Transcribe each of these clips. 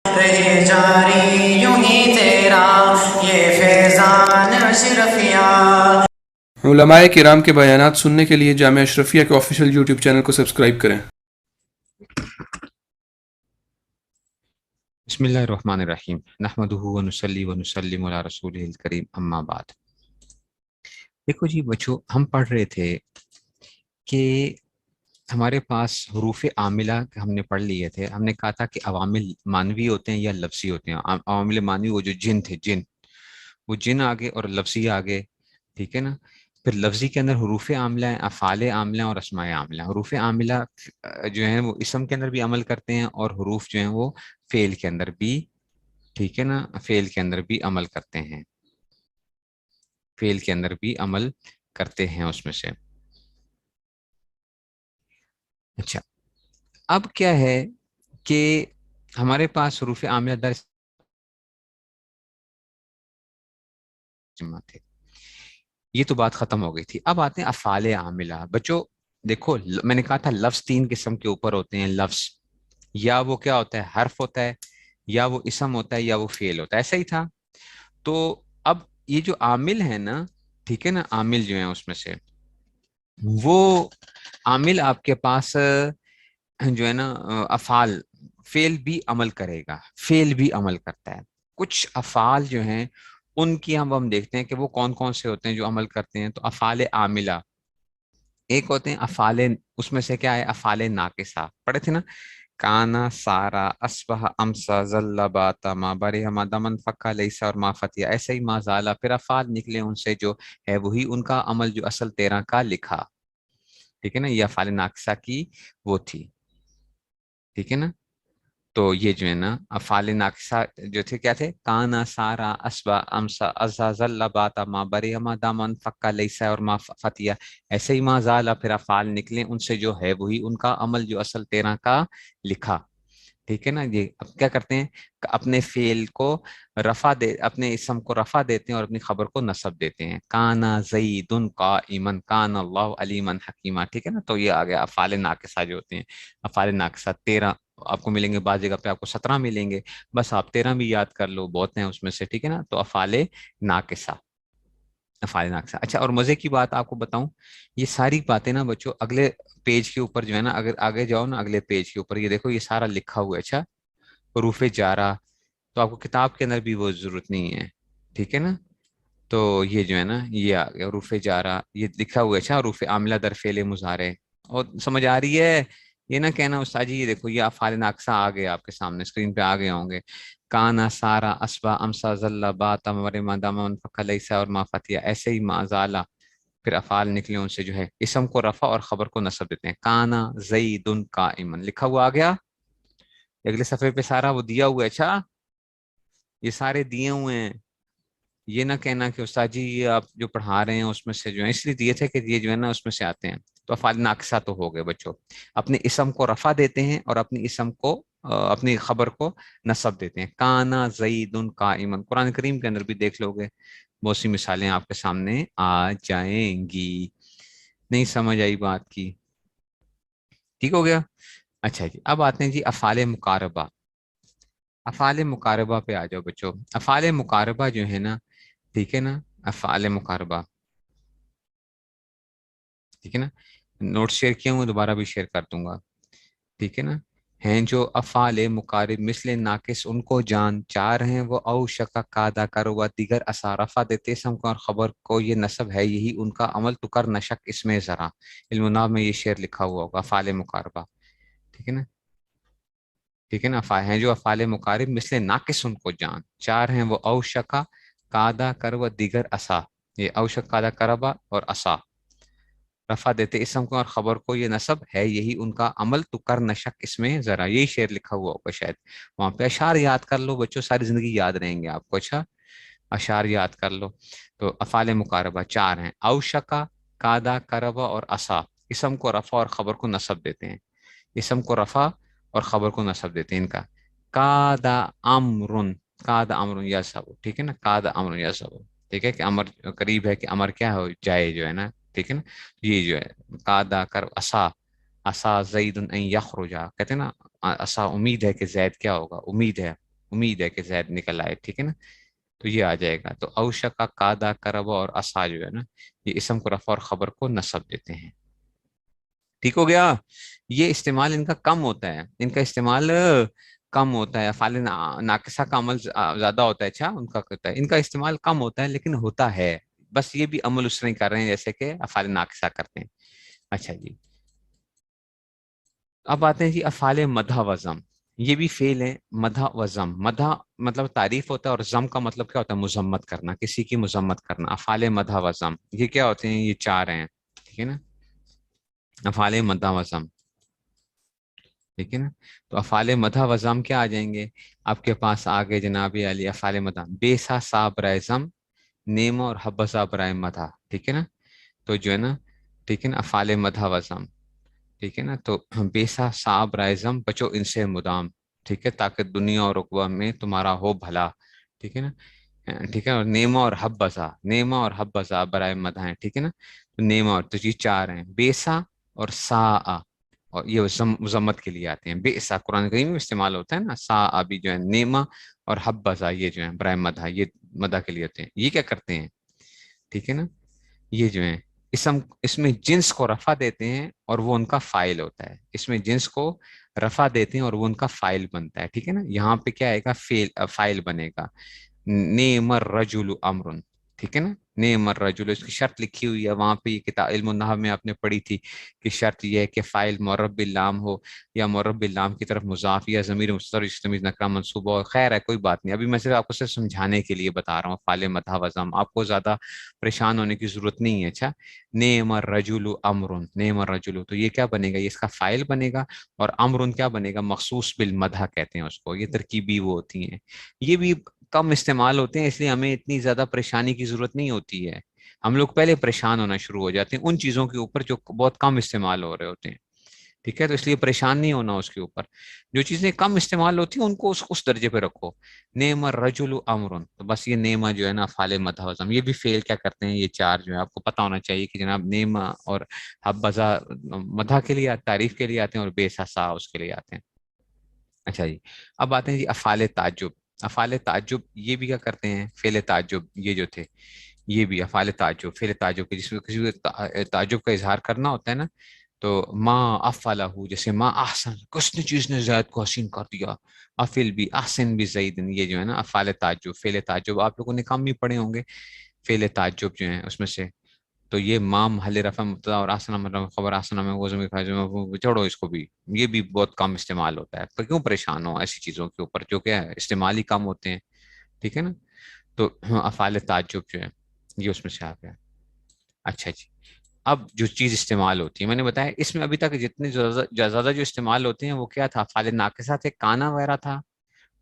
رہے جاری یوں ہی تیرا یہ فیضان اشرفیہ۔ علماء کرام کے بیانات سننے کے لیے جامعہ اشرفیہ کے آفیشیل یوٹیوب چینل کو سبسکرائب کریں۔ بسم اللہ الرحمن الرحیم نحمدہ ونصلی ونسلم علی رسولہ الکریم اما بعد۔ دیکھو جی بچوں، ہم پڑھ رہے تھے کہ ہمارے پاس حروف عاملہ ہم نے پڑھ لیے تھے۔ ہم نے کہا تھا کہ عوامل مانوی ہوتے ہیں یا لفظی ہوتے ہیں۔ عوامل مانوی وہ جو جن تھے، وہ جن آگے اور لفظی آگے، ٹھیک ہے نا۔ پھر لفظی کے اندر حروف عاملہ ہیں، افعال عاملہ اور اسماء عاملہ۔ حروف عاملہ جو ہیں وہ اسم کے اندر بھی عمل کرتے ہیں، اور حروف جو ہیں وہ فعل کے اندر بھی، ٹھیک ہے نا، فعل کے اندر بھی عمل کرتے ہیں، فعل کے اندر بھی عمل کرتے ہیں اس میں سے۔ اچھا، اب کیا ہے کہ ہمارے پاس حروف عاملہ در تھے، یہ تو بات ختم ہو گئی تھی۔ اب آتے ہیں افعال عاملہ۔ بچوں دیکھو، میں نے کہا تھا لفظ تین قسم کے اوپر ہوتے ہیں۔ لفظ یا وہ کیا ہوتا ہے، حرف ہوتا ہے، یا وہ اسم ہوتا ہے، یا وہ فعل ہوتا ہے، ایسا ہی تھا۔ تو اب یہ جو عامل ہے نا، ٹھیک ہے نا، عامل جو ہیں اس میں سے وہ عامل آپ کے پاس جو ہے نا افعال، فعل بھی عمل کرے گا، فعل بھی عمل کرتا ہے۔ کچھ افعال جو ہیں ان کی ہم دیکھتے ہیں کہ وہ کون کون سے ہوتے ہیں جو عمل کرتے ہیں۔ تو افعال عاملہ ایک ہوتے ہیں افعال، اس میں سے کیا ہے، افعال ناقصہ پڑھے تھے نا، کانا، سارا، اسبح، امسا، ذل، باتا، ما برح، ما دمن، فکا، لیسا اور ما فتیا، ایسے ہی ما زالا۔ پھر افعال نکلے ان سے جو ہے وہی ان کا عمل جو اصل 13 کا لکھا، ٹھیک ہے نا، یہ افعال ناقصہ کی وہ تھی، ٹھیک ہے نا۔ تو یہ جو ہے نا افعال ناقصہ جو تھے کیا تھے، کانا، سارا، اسبا، امسا، ازا، ذل، باتا، ما برح، ما دامن، فکا، لیسا اور ما فتیا، ایسے ہی ما زالا۔ پھر افعال نکلے ان سے جو ہے وہی ان کا عمل جو اصل 13 کا لکھا، ٹھیک ہے نا۔ یہ اب کیا کرتے ہیں کہ اپنے فعل کو رفع دے، اپنے اسم کو رفع دیتے ہیں اور اپنی خبر کو نصب دیتے ہیں۔ کانا زید قائما، کان اللہ علیما حکیما، ٹھیک ہے نا۔ تو یہ آ گیا افعال ناقصہ جو ہوتے ہیں۔ افعال ناقصہ 13 آپ کو ملیں گے، بعض جگہ پہ آپ کو 17 ملیں گے، بس آپ 13 بھی یاد کر لو، بہت ہیں اس میں سے، ٹھیک ہے نا۔ تو افعال ناقصہ، افعال ناقصہ۔ اچھا، اور مزے کی بات آپ کو بتاؤں، یہ ساری باتیں نا بچوں اگلے پیج کے اوپر جو ہے نا، اگر آگے جاؤ نا اگلے پیج کے اوپر، یہ دیکھو یہ سارا لکھا ہوا ہے۔ اچھا، حروف جارہ تو آپ کو کتاب کے اندر بھی وہ ضرورت نہیں ہے، ٹھیک ہے نا۔ تو یہ جو ہے نا یہ آ گیا حروف جارہ، یہ لکھا ہوا ہے۔ اچھا، حروف عاملہ در فعل مضارع، اور سمجھ آ رہی ہے؟ یہ نہ کہنا استاد جی یہ دیکھو یہ افعال ناقصہ آ گئے آپ کے سامنے اسکرین پہ آ گئے ہوں گے، کانا، سارا، اسبا، امسا، ذل، باتا، مرما، دامن، فکا، لیسا اور ما فتیا، ایسے ہی ما زالا۔ پھر افعال نکلے ان سے جو ہے اسم کو رفع اور خبر کو نصب دیتے ہیں۔ کانا زید قائما لکھا ہوا آ گیا، اگلے صفحے پہ سارا وہ دیا ہوا ہے۔ اچھا، یہ سارے دیے ہوئے ہیں، یہ نہ کہنا کہ استاد جی یہ آپ جو پڑھا رہے ہیں اس میں سے جو ہے، اس لیے دیے تھے کہ یہ جو ہے نا اس میں سے آتے ہیں۔ تو افعال ناقصہ تو ہو گئے بچوں، اپنے اسم کو رفع دیتے ہیں اور اپنی اسم کو اپنی خبر کو نصب دیتے ہیں۔ کانا زید قائما، قرآن کریم کے اندر بھی دیکھ لو گے، بہت سی مثالیں آپ کے سامنے آ جائیں گی۔ نہیں سمجھ آئی بات کی؟ ٹھیک ہو گیا۔ اچھا جی، اب آتے ہیں جی افعال مقاربہ۔ افعال مقاربہ پہ آ جاؤ بچوں۔ افعال مقاربہ جو ہے نا، ٹھیک ہے نا، افعال مقاربہ، ٹھیک ہے نا، نوٹ شیئر کیا ہوں دوبارہ بھی شیئر کر دوں گا، ٹھیک ہے نا۔ ہیں جو افعال مقارب مثل ناقص ان کو جان، چار ہیں وہ او شکا کادا کروا دیگر اسا، رفع دیتے اسم کو اور خبر کو یہ نصب ہے یہی ان کا عمل، تو کر نشک اس میں ذرا، علم النحو میں یہ شعر لکھا ہوا ہوگا افعال مقاربہ، ٹھیک ہے نا، ٹھیک ہے نا۔ ہیں جو افعال مقارب مثل ناقص ان کو جان، چار ہیں وہ او شکا کادا کروا دیگر اسا، یہ او شک کادا کربا اور اسا، رفع دیتے اسم کو اور خبر کو یہ نصب ہے یہی ان کا عمل، تو کر نشک اس میں ذرا، یہی شعر لکھا ہوا ہوگا شاید وہاں پہ۔ اشعار یاد کر لو بچوں، ساری زندگی یاد رہیں گے آپ کو۔ اچھا، اشعار یاد کر لو۔ تو افعال مقاربہ چار ہیں، اوشکا، کادا، کربا اور اسا، اسم کو رفع اور خبر کو نصب دیتے ہیں، اسم کو رفع اور خبر کو نصب دیتے ہیں ان کا۔ کادا امرن، کادا امرن یسب، ٹھیک ہے نا، کادا امرن یسب، ٹھیک ہے کہ امر قریب ہے کہ امر کیا ہو جائے جو ہے نا، ٹھیک ہے نا۔ یہ جو ہے کادا کر اسا، اسا زید ان یخرجا، کہتے ہیں نا اسا امید ہے کہ زید کیا ہوگا، امید ہے، امید ہے کہ زید نکل آئے، ٹھیک ہے نا. تو یہ آ جائے گا. تو اوشا کا کادا کربا اور اسا جو ہے نا یہ اسم کو رفع اور خبر کو نصب دیتے ہیں. ٹھیک ہو گیا. یہ استعمال ان کا کم ہوتا ہے، ان کا استعمال کم ہوتا ہے. افعال ناقصہ کا عمل زیادہ ہوتا ہے، اچھا ان کا ہوتا ہے، ان کا استعمال کم ہوتا ہے لیکن ہوتا ہے. بس یہ بھی عمل اس طرح کر رہے ہیں جیسے کہ افعال ناقصہ کرتے ہیں. اچھا جی، اب آتے ہیں جی افعال مدح و ضم. یہ بھی فعل ہے، مدح و ضم. مدح مطلب تعریف ہوتا ہے اور ضم کا مطلب کیا ہوتا ہے؟ مذمت کرنا، کسی کی مذمت کرنا. افعال مدح و ضم یہ کیا ہوتے ہیں؟ یہ چار ہیں، ٹھیک ہے نا. افعال مدح و ضم، ٹھیک ہے نا. تو افعال مدح و ضم کیا آ جائیں گے آپ کے پاس؟ آگے جناب علی افعال مدح بے سا سا برائے ضم، نیم اور حبسا برائے مدح، ٹھیک ہے نا. تو جو ہے نا ٹھیک ہے نا افعال مدح و ضم، ٹھیک ہے نا. تو بیسا صاحب رائزم بچو ان سے مدام، ٹھیک ہے، تاکہ دنیا اور عقبہ میں تمہارا ہو بھلا، ٹھیک ہے نا. ٹھیک ہے. اور نیما اور حبزا، نیما اور حبزا برائے مدح ہیں، ٹھیک ہے نا. تو نیما اور، تو یہ چار ہیں، بیسا اور سا، اور یہ مذمت کے لیے آتے ہیں. بیسا قرآن کریم میں استعمال ہوتا ہے نا. سا بھی جو ہے نیما اور حبزا یہ جو ہے برائے مدح، یہ مدح کے لیے ہوتے ہیں. یہ کیا کرتے ہیں؟ ٹھیک ہے نا. یہ جو ہے اس میں جنس کو رفع دیتے ہیں اور وہ ان کا فائل ہوتا ہے. اس میں جنس کو رفع دیتے ہیں اور وہ ان کا فائل بنتا ہے، ٹھیک ہے نا. یہاں پہ کیا آئے گا؟ فائل بنے گا. نعم الرجل امرن، ٹھیک ہے نا. نعم الرجل، اس کی شرط لکھی ہوئی ہے وہاں پہ. یہ کتاب علم النحو میں آپ نے پڑھی تھی کہ شرط یہ ہے کہ فائل معرب باللام ہو یا معرب باللام کی طرف مضاف یا ضمیر مستتر تمیز نکرہ منصوب ہو. خیر ہے کوئی بات نہیں، ابھی میں صرف آپ کو صرف سمجھانے کے لیے بتا رہا ہوں. فعال مدح و ضم آپ کو زیادہ پریشان ہونے کی ضرورت نہیں ہے. اچھا، نعم الرجل امرن، نعم الرجل، تو یہ کیا بنے گا؟ یہ اس کا فائل بنے گا. اور امرن کیا بنے گا؟ مخصوص بالمدح کہتے ہیں اس کو. یہ ترکیبی وہ ہوتی ہیں، یہ بھی کم استعمال ہوتے ہیں، اس لیے ہمیں اتنی زیادہ پریشانی کی ضرورت نہیں ہوتی ہے. ہم لوگ پہلے پریشان ہونا شروع ہو جاتے ہیں ان چیزوں کے اوپر جو بہت کم استعمال ہو رہے ہوتے ہیں، ٹھیک ہے. تو اس لیے پریشان نہیں ہونا اس کے اوپر. جو چیزیں کم استعمال ہوتی ہیں ان کو اس درجے پہ رکھو. نعم الرجل امرن، تو بس یہ نعمہ جو ہے نا افعال مدح و ضم. یہ بھی فعل کیا کرتے ہیں؟ یہ چار جو ہے آپ کو پتا ہونا چاہیے کہ جناب نعمہ اور حبذا مدح کے لیے، تعریف کے لیے آتے ہیں، اور بے سا اس کے لیے آتے ہیں. اچھا جی، اب آتے ہیں جی افعال تعجب. افعال تعجب یہ بھی کیا کرتے ہیں؟ فعل تعجب یہ جو تھے یہ بھی افعال تعجب، فعل تعجب کے جس میں کسی کو تعجب کا اظہار کرنا ہوتا ہے نا. تو ما افعلہ، جیسے ما احسن، کس نے چیز نے زید کو حسین کر دیا. افعل بھی، احسن بھی زیدن، یہ جو ہے نا افعال تعجب، فعل تعجب آپ لوگوں نے کم بھی پڑھے ہوں گے فعل تعجب جو ہیں اس میں سے. تو یہ ما محل رفع مبتدا اور آسنا مطلب خبر آسنا میں چڑھو اس کو بھی. یہ بھی بہت کم استعمال ہوتا ہے. پر کیوں پریشان ہو ایسی چیزوں کے اوپر جو کہ استعمال ہی کم ہوتے ہیں، ٹھیک ہے نا. تو افعال تعجب جو ہے یہ اس میں سے آ گیا. اچھا جی، اب جو چیز استعمال ہوتی ہے میں نے بتایا اس میں ابھی تک جتنے زیادہ جو استعمال ہوتے ہیں وہ کیا تھا؟ افعال ناقصہ تھے، کانا وغیرہ تھا،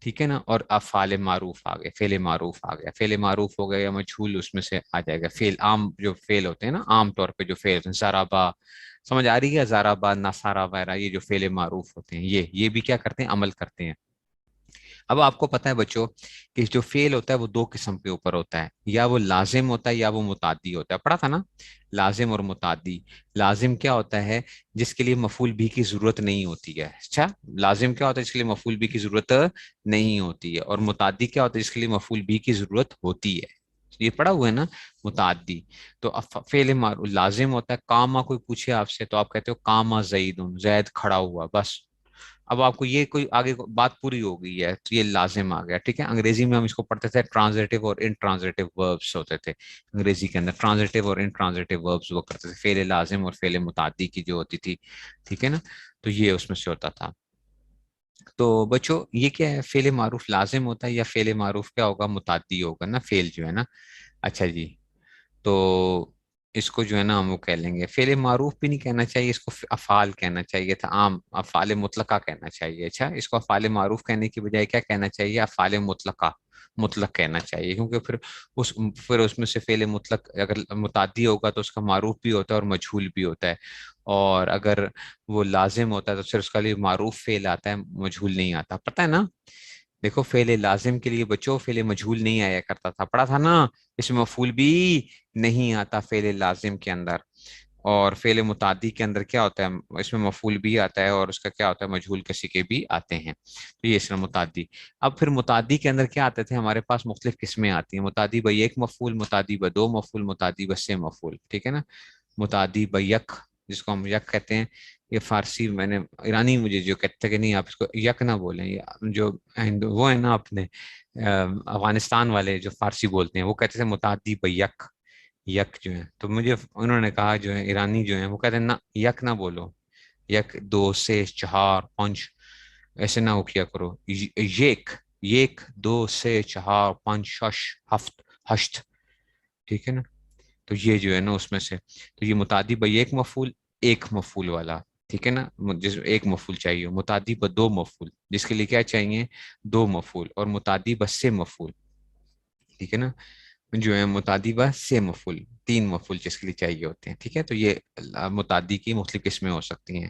ٹھیک ہے نا. اور افعال معروف آ گئے، فعل معروف آ گیا. فعل معروف ہو گیا یا مجھول اس میں سے آ جائے گا. فعل عام جو فعل ہوتے ہیں نا عام طور پہ جو فعل ہوتے ہیں، زارابا، سمجھ آ رہی ہے؟ زارابا، نصارا وغیرہ یہ جو فعل معروف ہوتے ہیں یہ بھی کیا کرتے ہیں؟ عمل کرتے ہیں. اب آپ کو پتا ہے بچوں کہ جو فعل ہوتا ہے وہ دو قسم کے اوپر ہوتا ہے، یا وہ لازم ہوتا ہے یا وہ متعدی ہوتا ہے. پڑھا تھا نا لازم اور متعدی. لازم کیا ہوتا ہے؟ جس کے لیے مفعول بھی کی ضرورت نہیں ہوتی ہے. اچھا، لازم کیا ہوتا ہے؟ جس کے لیے مفعول بھی کی ضرورت نہیں ہوتی ہے. اور متعدی کیا ہوتا ہے؟ جس کے لیے مفعول بھی کی ضرورت ہوتی ہے. یہ پڑھا ہوا ہے نا متعدی. تو فعل لازم ہوتا ہے، کاما کوئی پوچھے آپ سے تو آپ کہتے ہو کاما زید، زید کھڑا ہوا، بس. اب آپ کو یہ کوئی آگے بات پوری ہو گئی ہے تو یہ لازم آ گیا، ٹھیک ہے. انگریزی میں ہم اس کو پڑھتے تھے ٹرانزیٹو اور انٹرانزیٹو وربس ہوتے تھے انگریزی کے اندر. ٹرانزیٹو اور انٹرانزیٹو وربس وہ کرتے تھے، فعل لازم اور فعل متعدی کی جو ہوتی تھی، ٹھیک ہے نا. تو یہ اس میں سے ہوتا تھا. تو بچوں یہ کیا ہے؟ فعل معروف لازم ہوتا ہے یا فعل معروف کیا ہوگا؟ متعدی ہوگا نا فعل جو ہے نا. اچھا جی، تو اس کو جو ہے نا ہم وہ کہہ لیں گے فعل معروف بھی نہیں کہنا چاہیے، اس کو افعال کہنا چاہیے تھا، عام افعال مطلقہ کہنا چاہیے. اچھا، اس کو افعال معروف کہنے کی بجائے کیا کہنا چاہیے؟ افعال مطلقہ، مطلق کہنا چاہیے. کیونکہ پھر اس میں سے فعل مطلق اگر متعدی ہوگا تو اس کا معروف بھی ہوتا ہے اور مجہول بھی ہوتا ہے. اور اگر وہ لازم ہوتا ہے تو پھر اس کا لیے معروف فعل آتا ہے، مجہول نہیں آتا. پتہ ہے نا. دیکھو فعل لازم کے لیے بچوں فعل مجہول نہیں آیا کرتا تھا، پڑھا تھا نا. اس میں مفعول بھی نہیں آتا فعل لازم کے اندر. اور فعل متعدی کے اندر کیا ہوتا ہے، اس میں مفعول بھی آتا ہے اور اس کا کیا ہوتا ہے، مجہول کسی کے بھی آتے ہیں. تو یہ اس طرح متعدی. اب پھر متعدی کے اندر کیا آتے تھے ہمارے پاس، مختلف قسمیں آتی ہیں. متعدی با ایک مفعول، متعدی با دو مفعول، متعدی با سے مفعول. ٹھیک ہے نا. متعدی با یک، جس کو ہم یک کہتے ہیں. یہ فارسی میں نے ایرانی مجھے جو کہتے ہیں کہ نہیں آپ اس کو یک نہ بولیں، جو وہ ہے نا اپنے افغانستان والے جو فارسی بولتے ہیں وہ کہتے تھے متعدی با یک. یک جو ہے تو مجھے انہوں نے کہا جو ہے ایرانی جو ہیں وہ کہتے ہیں نہ یک نہ بولو، یک دو سے چہار پانچ ایسے نہ ہو کیا کرو. یک یک دو سے چہار پانچ شش ہفت ہشت. ٹھیک ہے نا. تو یہ جو ہے نا اس میں سے تو یہ متعدی با ایک مفعول، ایک مفعول والا. ٹھیک ہے نا. جس ایک مفعول چاہیے. متعدی با دو مفعول جس کے لیے کیا چاہیے، دو مفعول. اور متعدی با سے مفعول. ٹھیک ہے نا. جو ہے متعدی با سے مفعول، تین مفعول جس کے لیے چاہیے ہوتے ہیں. ٹھیک ہے. تو یہ متعدی کی مختلف قسمیں ہو سکتی ہیں.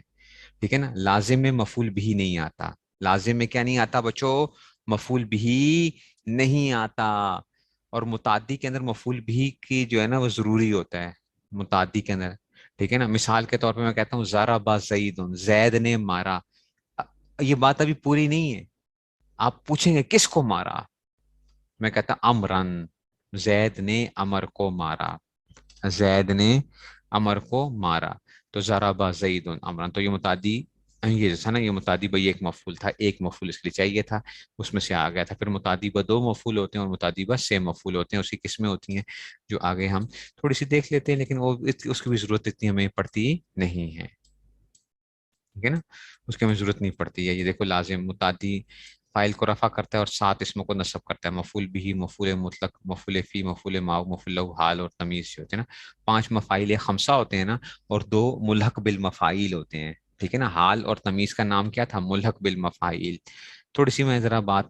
ٹھیک ہے نا. لازم میں مفعول بھی نہیں آتا. لازم میں کیا نہیں آتا بچوں، مفعول بھی نہیں آتا. اور متعدی کے اندر مفعول بھی کی جو ہے نا وہ ضروری ہوتا ہے متعدی کے اندر. ٹھیک ہے نا. مثال کے طور پہ میں کہتا ہوں ضرب زید، زید نے مارا. یہ بات ابھی پوری نہیں ہے. آپ پوچھیں گے کس کو مارا، میں کہتا امرن، زید نے امر کو مارا. زید نے امر کو مارا. تو ضرب زید امرن. تو یہ متعدی یہ جو تھا نا یہ متعدی با ایک مفعول تھا، ایک مفعول اس کے لیے چاہیے تھا، اس میں سے آ گیا تھا. پھر متعدی با دو مفعول ہوتے ہیں اور متعدی با سے مفعول ہوتے ہیں. اسی قسمیں ہوتی ہیں جو آگے ہم تھوڑی سی دیکھ لیتے ہیں، لیکن وہ اس کی بھی ضرورت اتنی ہمیں پڑتی نہیں ہے. ٹھیک ہے نا. اس کی ہمیں ضرورت نہیں پڑتی ہے. یہ دیکھو لازم متعدی فائل کو رفع کرتا ہے اور 7 اسموں کو نصب کرتا ہے. مفعول بھی، مفعول مطلق، مفعول فی، مفعول ماؤ، مفعول لہ، حال اور تمیز جو ہوتے ہیں نا. 5 مفاعیل خمسہ ہوتے ہیں نا، اور 2 ملحق بالمفاعیل ہوتے ہیں. ٹھیک ہے نا. حال اور تمیز کا نام کیا تھا، ملحق بالمفاعیل. تھوڑی سی میں ذرا بات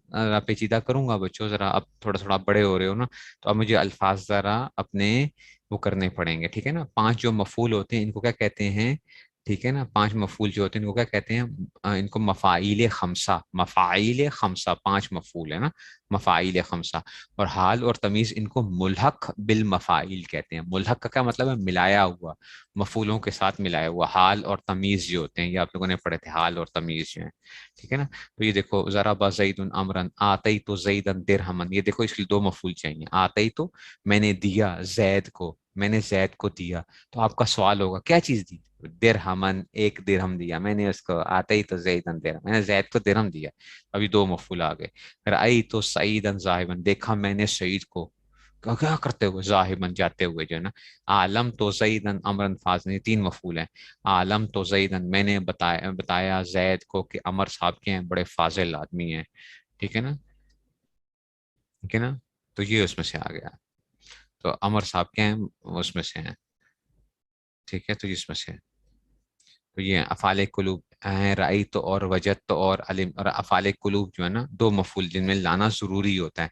پیچیدہ کروں گا بچوں، ذرا اب تھوڑا تھوڑا بڑے ہو رہے ہو نا، تو اب مجھے الفاظ ذرا اپنے وہ کرنے پڑیں گے. ٹھیک ہے نا. 5 جو مفعول ہوتے ہیں ان کو کیا کہتے ہیں، ٹھیک ہے نا. 5 مفعول جو ہوتے ہیں ان کو کیا کہتے ہیں، ان کو مفاعیل خمسہ. مفاعیل خمسہ 5 مفعول ہے نا، مفاعیل خمسہ. اور حال اور تمیز ان کو ملحق بالمفاعیل کہتے ہیں. ملحق کا کیا مطلب ہے، ملایا ہوا، مفعولوں کے ساتھ ملایا ہوا. حال اور تمیز جو ہوتے ہیں یہ آپ لوگوں نے پڑھے تھے، حال اور تمیز جو ہیں. ٹھیک ہے نا. تو یہ دیکھو ضرب زید امرا، آتیت زیدا درہما. یہ دیکھو اس کے لیے 2 مفعول چاہیے. آتیت میں نے دیا زید کو، میں نے زید کو دیا. تو آپ کا سوال ہوگا کیا چیز دی، درہمن، ایک درہم دیا میں نے اس کو. آتیت زیدا درہم، میں نے زید کو درہم دیا. ابھی 2 مفعول آ گئے. رأیت سعیدا ذاہبا، دیکھا میں نے سعید کو کیا کرتے ہوئے، ذاہبا جاتے ہوئے جو ہے نا. عالم تو زیدا امرا فاضل، 3 مفعول ہیں. عالم تو زیدا میں نے بتایا زید کو کہ عمر صاحب کے ہیں، بڑے فاضل آدمی ہیں. ٹھیک ہے نا. ٹھیک ہے نا. تو یہ اس میں سے آ گیا. تو عمر صاحب کے ہیں اس میں سے ہیں. ٹھیک ہے. تو اس میں سے تو یہ افعال قلوب ہیں، رأیت اور وجدت اور علم. اور افعال قلوب جو ہے نا 2 مفعول جن میں لانا ضروری ہوتا ہے.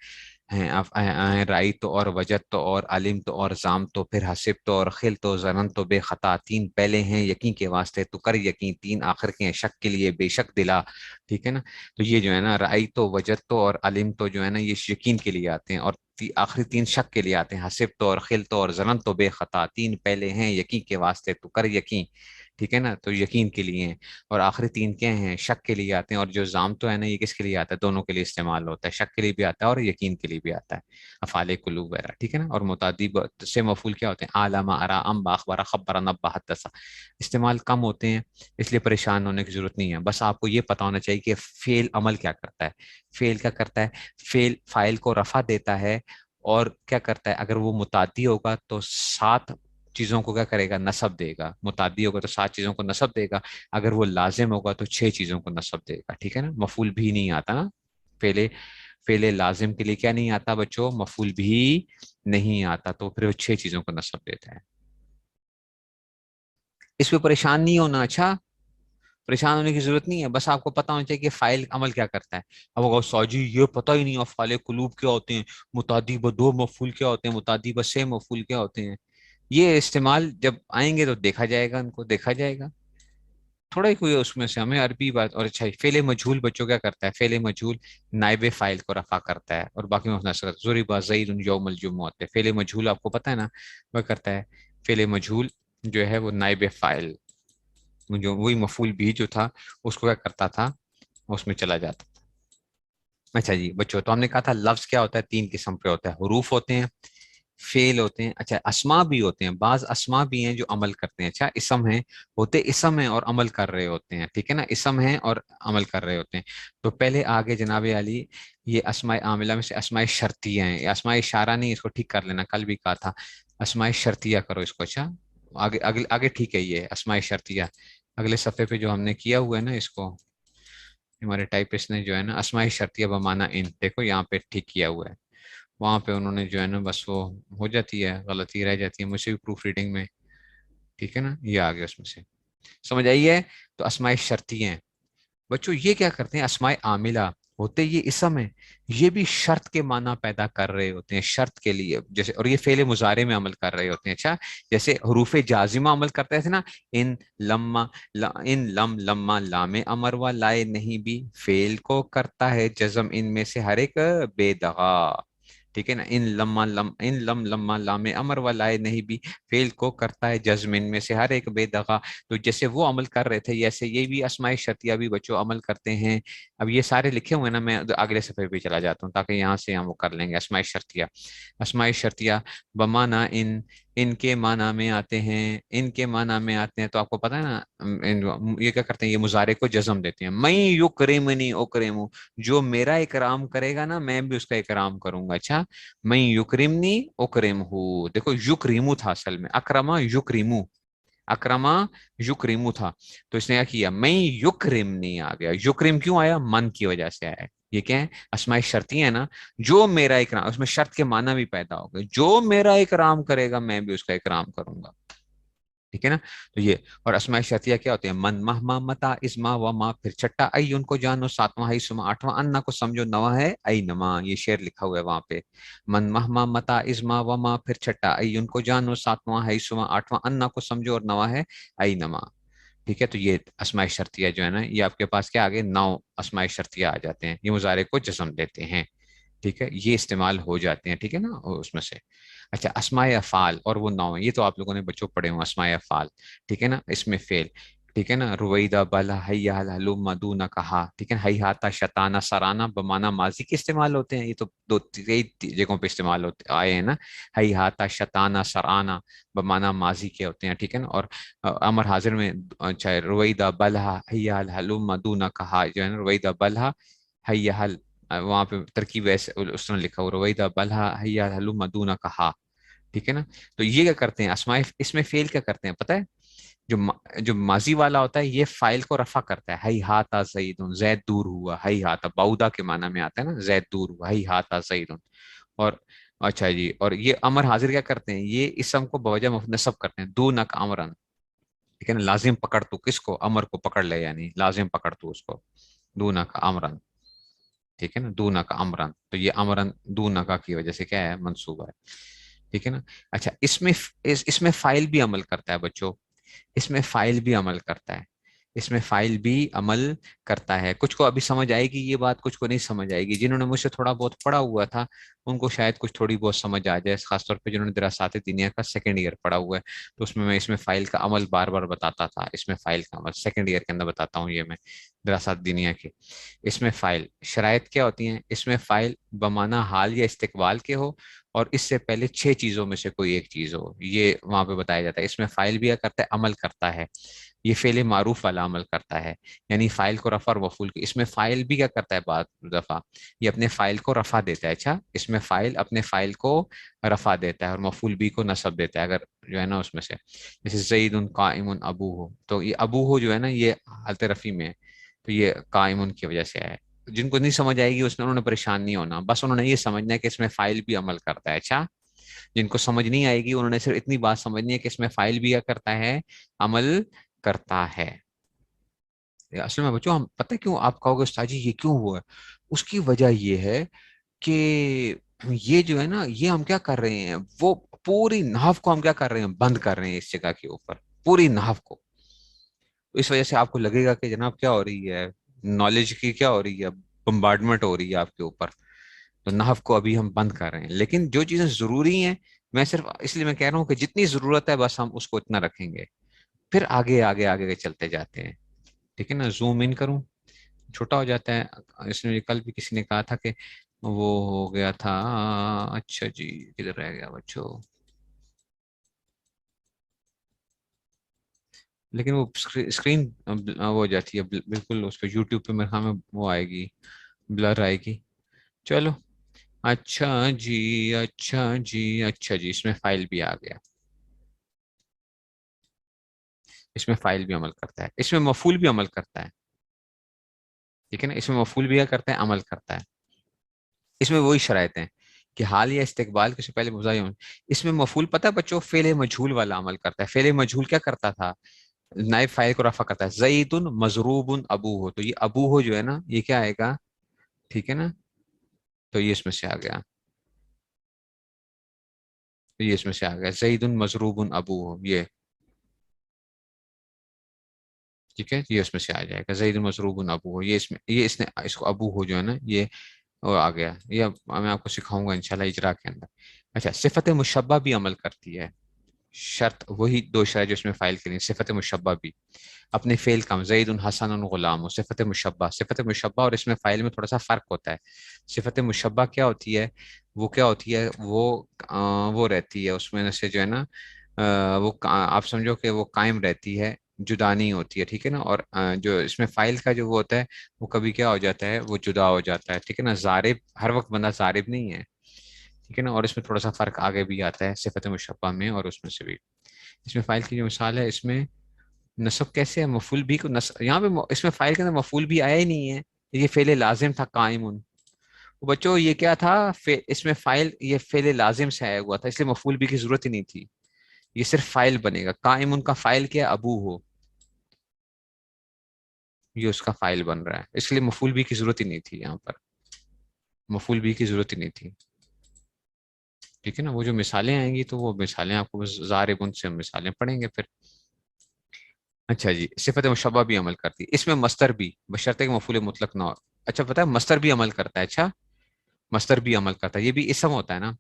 رأیت اور وجدت اور علمت اور زامت، پھر حسبت اور خلت و ظننت بے خطا. 3 پہلے ہیں یقین کے واسطے، تو کر یقین. 3 آخر کے ہیں شک کے لیے، بے شک دلا. ٹھیک ہے نا. تو یہ جو ہے نا رأیت وجدت اور علمت جو ہے نا یہ یقین کے لیے آتے ہیں، اور آخری 3 شک کے لیے آتے ہیں. حسبت اور خلت اور ظننت بے خطا. 3 پہلے ہیں یقین کے واسطے، تو کر یقین. ٹھیک ہے نا. تو یقین کے لیے ہیں. اور آخری 3 کیا ہیں، شک کے لیے آتے ہیں. اور جو زام تو ہے نا یہ کس کے لیے آتا ہے، دونوں کے لیے استعمال ہوتا ہے. شک کے لیے بھی آتا ہے اور یقین کے لیے بھی آتا ہے، افعال قلوب وغیرہ. ٹھیک ہے نا. اور متعدی سے مفعول کیا ہوتے ہیں، علم، ارا، انبا، اخبر، خبر، نبا، حدث. استعمال کم ہوتے ہیں، اس لیے پریشان ہونے کی ضرورت نہیں ہے. بس آپ کو یہ پتا ہونا چاہیے کہ فعل عمل کیا کرتا ہے. فعل کیا کرتا ہے، فعل فاعل کو رفع دیتا ہے. اور کیا کرتا ہے، اگر وہ متعدی ہوگا تو 7 چیزوں کو کیا کرے گا، نصب دے گا. متعدی ہوگا تو 7 چیزوں کو نصب دے گا. اگر وہ لازم ہوگا تو 6 چیزوں کو نصب دے گا. ٹھیک ہے نا. مفعول بھی نہیں آتا نا، فعل فعل لازم کے لیے کیا نہیں آتا بچوں، مفعول بھی نہیں آتا. تو پھر وہ 6 چیزوں کو نصب دیتا ہے. اس پہ پریشان نہیں ہونا. اچھا، پریشان ہونے کی ضرورت نہیں ہے. بس آپ کو پتا ہونا چاہیے کہ فاعل عمل کیا کرتا ہے. اب اگر ساجی یہ پتہ ہی نہیں افعال قلوب کیا ہوتے ہیں، متعدی با 2 مفعول کیا ہوتے ہیں، متعدی با 6 مفعول کیا ہوتے ہیں. یہ استعمال جب آئیں گے تو دیکھا جائے گا، ان کو دیکھا جائے گا. تھوڑا ہی کوئی اس میں سے ہمیں عربی بات. اور اچھا فعل مجہول بچوں کیا کرتا ہے، فعل مجہول نائب فاعل کو رفع کرتا ہے اور باقی مفعول. ضرب زید یوم الجمعہ. فعل مجہول آپ کو پتا ہے نا وہ کرتا ہے، فعل مجہول جو ہے وہ نائب فاعل، جو وہی مفعول بھی جو تھا اس کو کیا کرتا تھا، اس میں چلا جاتا تھا. اچھا جی بچوں، تو ہم نے کہا تھا لفظ کیا ہوتا ہے، 3 قسم کے ہوتا ہے، حروف ہوتے ہیں، فعل ہوتے ہیں، اچھا اسما بھی ہوتے ہیں، بعض اسما بھی ہیں جو عمل کرتے ہیں. اچھا اسم ہیں، ہوتے اسم ہیں اور عمل کر رہے ہوتے ہیں، ٹھیک ہے نا، اسم ہیں اور عمل کر رہے ہوتے ہیں. تو پہلے آگے جناب علی، یہ اسماء عاملہ میں سے اسماء شرطیہ ہیں، یہ اسماء اشارہ نہیں، اس کو ٹھیک کر لینا، کل بھی کہا تھا اسماء شرطیہ کرو اس کو. اچھا آگے آگے آگے ٹھیک ہے، یہ اسماء شرطیہ اگلے صفحے پہ جو ہم نے کیا ہوا ہے نا، اس کو ہمارے ٹائپسٹ نے جو ہے نا اسماء شرطیہ بمعنی ان، دیکھو یہاں پہ ٹھیک کیا ہوا ہے، وہاں پہ انہوں نے جو ہے نا بس وہ ہو جاتی ہے، غلطی رہ جاتی ہے مجھ سے بھی پروف ریڈنگ میں، ٹھیک ہے نا، یہ آ گیا اس میں سے، سمجھ آئی ہے. تو اسماء شرطیہ ہیں بچوں، یہ کیا کرتے ہیں، اسماء عاملہ ہوتے یہ اسم ہے، یہ بھی شرط کے معنی پیدا کر رہے ہوتے ہیں، شرط کے لیے، جیسے، اور یہ فعل مضارع میں عمل کر رہے ہوتے ہیں. اچھا جیسے حروف جازمہ عمل کرتے تھے نا، ان لما، ان لم لما، لام امر و لائے نہیں بھی، فعل کو کرتا ہے جزم ان میں سے ہر ایک بے دغا، ٹھیک ہے نا، ان لما لم، ان لم لما، لام امر و لائے نہیں بھی، فعل کو کرتا ہے جزم ان میں سے ہر ایک بے دغا. تو جیسے وہ عمل کر رہے تھے، ایسے یہ بھی اسماء شرطیہ بھی بچوں عمل کرتے ہیں. اب یہ سارے لکھے ہوئے نا، میں اگلے صفحے پہ چلا جاتا ہوں تاکہ یہاں سے ہم وہ کر لیں گے. اسماء شرطیہ، اسماء شرطیہ بمعنی ان کے معنی میں آتے ہیں، ان کے معنی میں آتے ہیں. تو آپ کو پتا ہے نا یہ کیا کرتے ہیں، یہ مضارع کو جزم دیتے ہیں. میں یکرمنی اکرمو، جو میرا اکرام کرے گا نا میں بھی اس کا اکرام کروں گا. اچھا میں یکرمنی اکرمہو، دیکھو یکریمو تھا اصل میں، اکرما یکریمو، اکرما یکریمو تھا، تو اس نے کیا کیا، میں یکرمنی آ گیا. یکرم کیوں آیا، من کی وجہ سے آیا. یہ کیا ہے، اسماء شرطی ہے نا، جو میرا اکرام، اس میں شرط کے معنی بھی پیدا ہو گئے، جو میرا اکرام کرے گا میں بھی اس کا اکرام کروں گا، ٹھیک ہے نا. تو یہ، اور اسماء شرطیہ کیا ہوتے ہیں، من مہما متا ازما و ما، پھر چھٹا ای ان کو جانو، ساتواں ہی سما، آٹھواں انا کو سمجھو، نواں ہے ای نما. یہ شعر لکھا ہوا ہے وہاں پہ، من مہما متا ازما و ما، پھر چھٹا ای ان کو جانو، ساتواں ہے سما، آٹھواں انا کو سمجھو، اور نواں ہے ای نما. ٹھیک ہے، تو یہ اسماء شرطیہ جو ہے نا، یہ آپ کے پاس کیا آگے 9 اسماء شرطیہ آ جاتے ہیں، یہ مضارع کو جزم دیتے ہیں. ٹھیک ہے، یہ استعمال ہو جاتے ہیں، ٹھیک ہے نا اس میں سے. اچھا اسماء افعال، اور وہ 9 ہیں، یہ تو آپ لوگوں نے بچوں پڑھے ہوں، اسماء افعال، ٹھیک ہے نا، اس میں فعل، ٹھیک ہے نا، رویدہ بلا حیا الحلوم دون کہا، ٹھیک ہے، حیاتہ شتانہ سرانہ بمعنی ماضی کے استعمال ہوتے ہیں، یہ تو کئی جگہوں پہ استعمال ہوتے آئے ہیں نا، حیاتہ شتانہ سرانہ بمعنی ماضی کے ہوتے ہیں، ٹھیک ہے نا. اور امر حاضر میں چاہے رویدہ بلہا حیا الحلوم دون کہا جو ہے نا، رویدہ بلہا حیا، وہاں پہ ترکیب ایسے اس نے لکھا ہوا، رویدہ بلہا حیا الحلوم دون کہا، ٹھیک ہے نا. تو یہ کیا کرتے ہیں اسماء، اس میں فعل کیا کرتے ہیں پتہ ہے، جو ماضی والا ہوتا ہے یہ فائل کو رفع کرتا ہے، ہی ہاتھا زید، زید دور ہوا، ہی ہاتھا بعودا کے معنی میں آتا ہے نا، زید دور ہوا، ہی ہاتھا زید. اور اچھا جی، اور یہ امر حاضر کیا کرتے ہیں، یہ اسم کو بوجہ نصب کرتے ہیں، دو نک امرن، ٹھیک ہے نا، لازم پکڑ تو، کس کو، امر کو پکڑ لے، یعنی لازم پکڑ تو اس کو، دو نک امرن، ٹھیک ہے نا، دو نک امرن. تو یہ امرن دو نکا کی وجہ سے کیا ہے، منصوبہ ہے، ٹھیک ہے نا. اچھا اس میں فائل بھی عمل کرتا ہے بچوں، اس میں فائل بھی عمل کرتا ہے، اس میں فائل بھی عمل کرتا ہے. کچھ کو ابھی سمجھ آئے گی یہ بات، کچھ کو نہیں سمجھ آئے گی. جنہوں نے مجھ سے تھوڑا بہت پڑھا ہوا تھا ان کو شاید کچھ تھوڑی بہت سمجھ آ جائے، خاص طور پہ جنہوں نے دراسات دینیہ کا سیکنڈ ایئر پڑھا ہوا ہے، تو اس میں اس میں فائل کا عمل بار بار بتاتا تھا، اس میں فائل کا عمل سیکنڈ ایئر کے اندر بتاتا ہوں، یہ میں دراسات دینیہ کے. اس میں فائل شرائط کیا ہوتی ہیں، اس میں فائل بمعنی حال یا استقبال کے ہو، اور اس سے پہلے 6 چیزوں میں سے کوئی ایک چیز ہو، یہ وہاں پہ بتایا جاتا ہے. اس میں فائل بھی کیا کرتا ہے، عمل کرتا ہے، یہ فعل معروف والا عمل کرتا ہے، یعنی فائل کو رفع اور مفعول کی. اس میں فائل بھی کیا کرتا ہے، بعض دفعہ یہ اپنے فائل کو رفع دیتا ہے. اچھا اس میں فائل اپنے فائل کو رفع دیتا ہے اور مفعول بھی کو نصب دیتا ہے، اگر جو ہے نا اس میں سے، جیسے زید قائم ابو ہو، تو یہ ابو ہو جو ہے نا یہ حالت رفع میں ہے، تو یہ قائم کی وجہ سے ہے. جن کو نہیں سمجھ آئے گی اس میں انہوں نے پریشان نہیں ہونا، بس انہوں نے یہ سمجھنا ہے کہ اس میں فائل بھی عمل کرتا ہے. اچھا جن کو سمجھ نہیں آئے گی انہوں نے صرف اتنی بات سمجھنی ہے کہ اس میں فائل بھی کیا کرتا ہے، عمل کرتا ہے. اصل میں بچوں ہم پتہ کیوں آپ کہو گے استاد جی یہ کیوں ہوا ہے، اس کی وجہ یہ ہے کہ یہ جو ہے نا، یہ ہم کیا کر رہے ہیں، وہ پوری نحو کو ہم کیا کر رہے ہیں، بند کر رہے ہیں اس جگہ کے اوپر، پوری نحو کو. اس وجہ سے آپ کو لگے گا کہ جناب کیا ہو رہی ہے، نالج کی کیا ہو رہی ہے، بمبارڈمنٹ ہو رہی ہے آپ کے اوپر. تو نحو کو ابھی ہم بند کر رہے ہیں، لیکن جو چیزیں ضروری ہیں میں صرف اس لیے میں کہہ رہا ہوں کہ جتنی ضرورت ہے بس ہم اس کو اتنا رکھیں گے، پھر آگے آگے آگے چلتے جاتے ہیں. ٹھیک ہے نا. زوم ان کروں، چھوٹا ہو جاتا ہے. اس میں کل بھی کسی نے کہا تھا کہ وہ ہو گیا تھا. اچھا جی، کدھر رہ گیا بچوں؟ لیکن وہ اسکرین وہ ہو جاتی ہے بالکل. اس پہ یوٹیوب پہ میرے خیال میں وہ آئے گی، بلر آئے گی. چلو اچھا جی، اچھا جی، اچھا جی. اس میں فائل بھی آ گیا، اس میں فائل بھی عمل کرتا ہے، اس میں مفعول بھی عمل کرتا ہے. ٹھیک ہے نا. اس میں مفعول بھی کیا کرتا ہے، عمل کرتا ہے. اس میں وہی شرائط ہیں کہ حال یا استقبال کے سے پہلے مضارع ہوں. اس میں مفعول پتہ ہے بچوں، فعل مجہول والا عمل کرتا ہے. فعل مجہول کیا کرتا تھا، نائب فاعل کو رفع کرتا ہے. زید مضروب ابو ہو، تو یہ ابو ہو جو ہے نا یہ کیا آئے گا. ٹھیک ہے نا. تو یہ اس میں سے آ گیا، یہ اس میں سے آ گیا زید مضروب ابو ہو یہ. ٹھیک ہے. یہ اس میں سے آ جائے گا زید مضروب ابو ہو. یہ اس میں یہ اس نے اس کو ابو ہو جو ہے نا یہ وہ آ گیا. یہ میں آپ کو سکھاؤں گا انشاءاللہ اجرا کے اندر. اچھا، صفت مشبہ بھی عمل کرتی ہے. شرط وہی دو شرط جو اس میں فائل کے لیے. صفت مشبہ بھی اپنے فعل کم، زید حسن غلام ہو. صفت مشبہ، صفت مشبہ اور اس میں فائل میں تھوڑا سا فرق ہوتا ہے. صفت مشبہ کیا ہوتی ہے، وہ کیا ہوتی ہے، وہ رہتی ہے اس میں سے جو ہے نا وہ آپ سمجھو کہ وہ قائم رہتی ہے، جدا نہیں ہوتی ہے. ٹھیک ہے نا. اور جو اس میں فائل کا جو وہ ہوتا ہے وہ کبھی کیا ہو جاتا ہے، وہ جدا ہو جاتا ہے. ٹھیک ہے نا. ضارب ہر وقت بندہ ضارب نہیں ہے. ٹھیک ہے نا. اور اس میں تھوڑا سا فرق آگے بھی آتا ہے صفت مشبہ میں اور اس میں سے بھی. اس میں فائل کی جو مثال ہے، اس میں نصب کیسے ہے، مفعول بھی کو نصب یہاں پہ اس میں فائل کے اندر مفعول بھی آیا ہی نہیں ہے. یہ فعل لازم تھا قائم. بچوں یہ کیا تھا، اس میں فائل یہ فعل لازم سے آیا ہوا تھا، اس لیے مفعول بھی کی ضرورت ہی نہیں تھی. یہ صرف فائل بنے گا. قائم ان کا فائل کیا، ابو ہو، یہ اس کا فائل بن رہا ہے. اس لیے مفعول بھی کی ضرورت ہی نہیں تھی یہاں پر، مفعول بھی کی ضرورت ہی نہیں تھی. ٹھیک ہے نا. وہ جو مثالیں آئیں گی تو وہ مثالیں آپ کو ضارب ان سے مثالیں پڑھیں گے پھر. اچھا جی، صفت مشبہ بھی عمل کرتی ہے. اس میں مصدر بھی، بشرطے کہ مفعول مطلق نہ ہو. اچھا پتہ ہے مصدر بھی عمل کرتا ہے. اچھا مصدر بھی عمل کرتا ہے، یہ بھی اسم ہوتا ہے نا.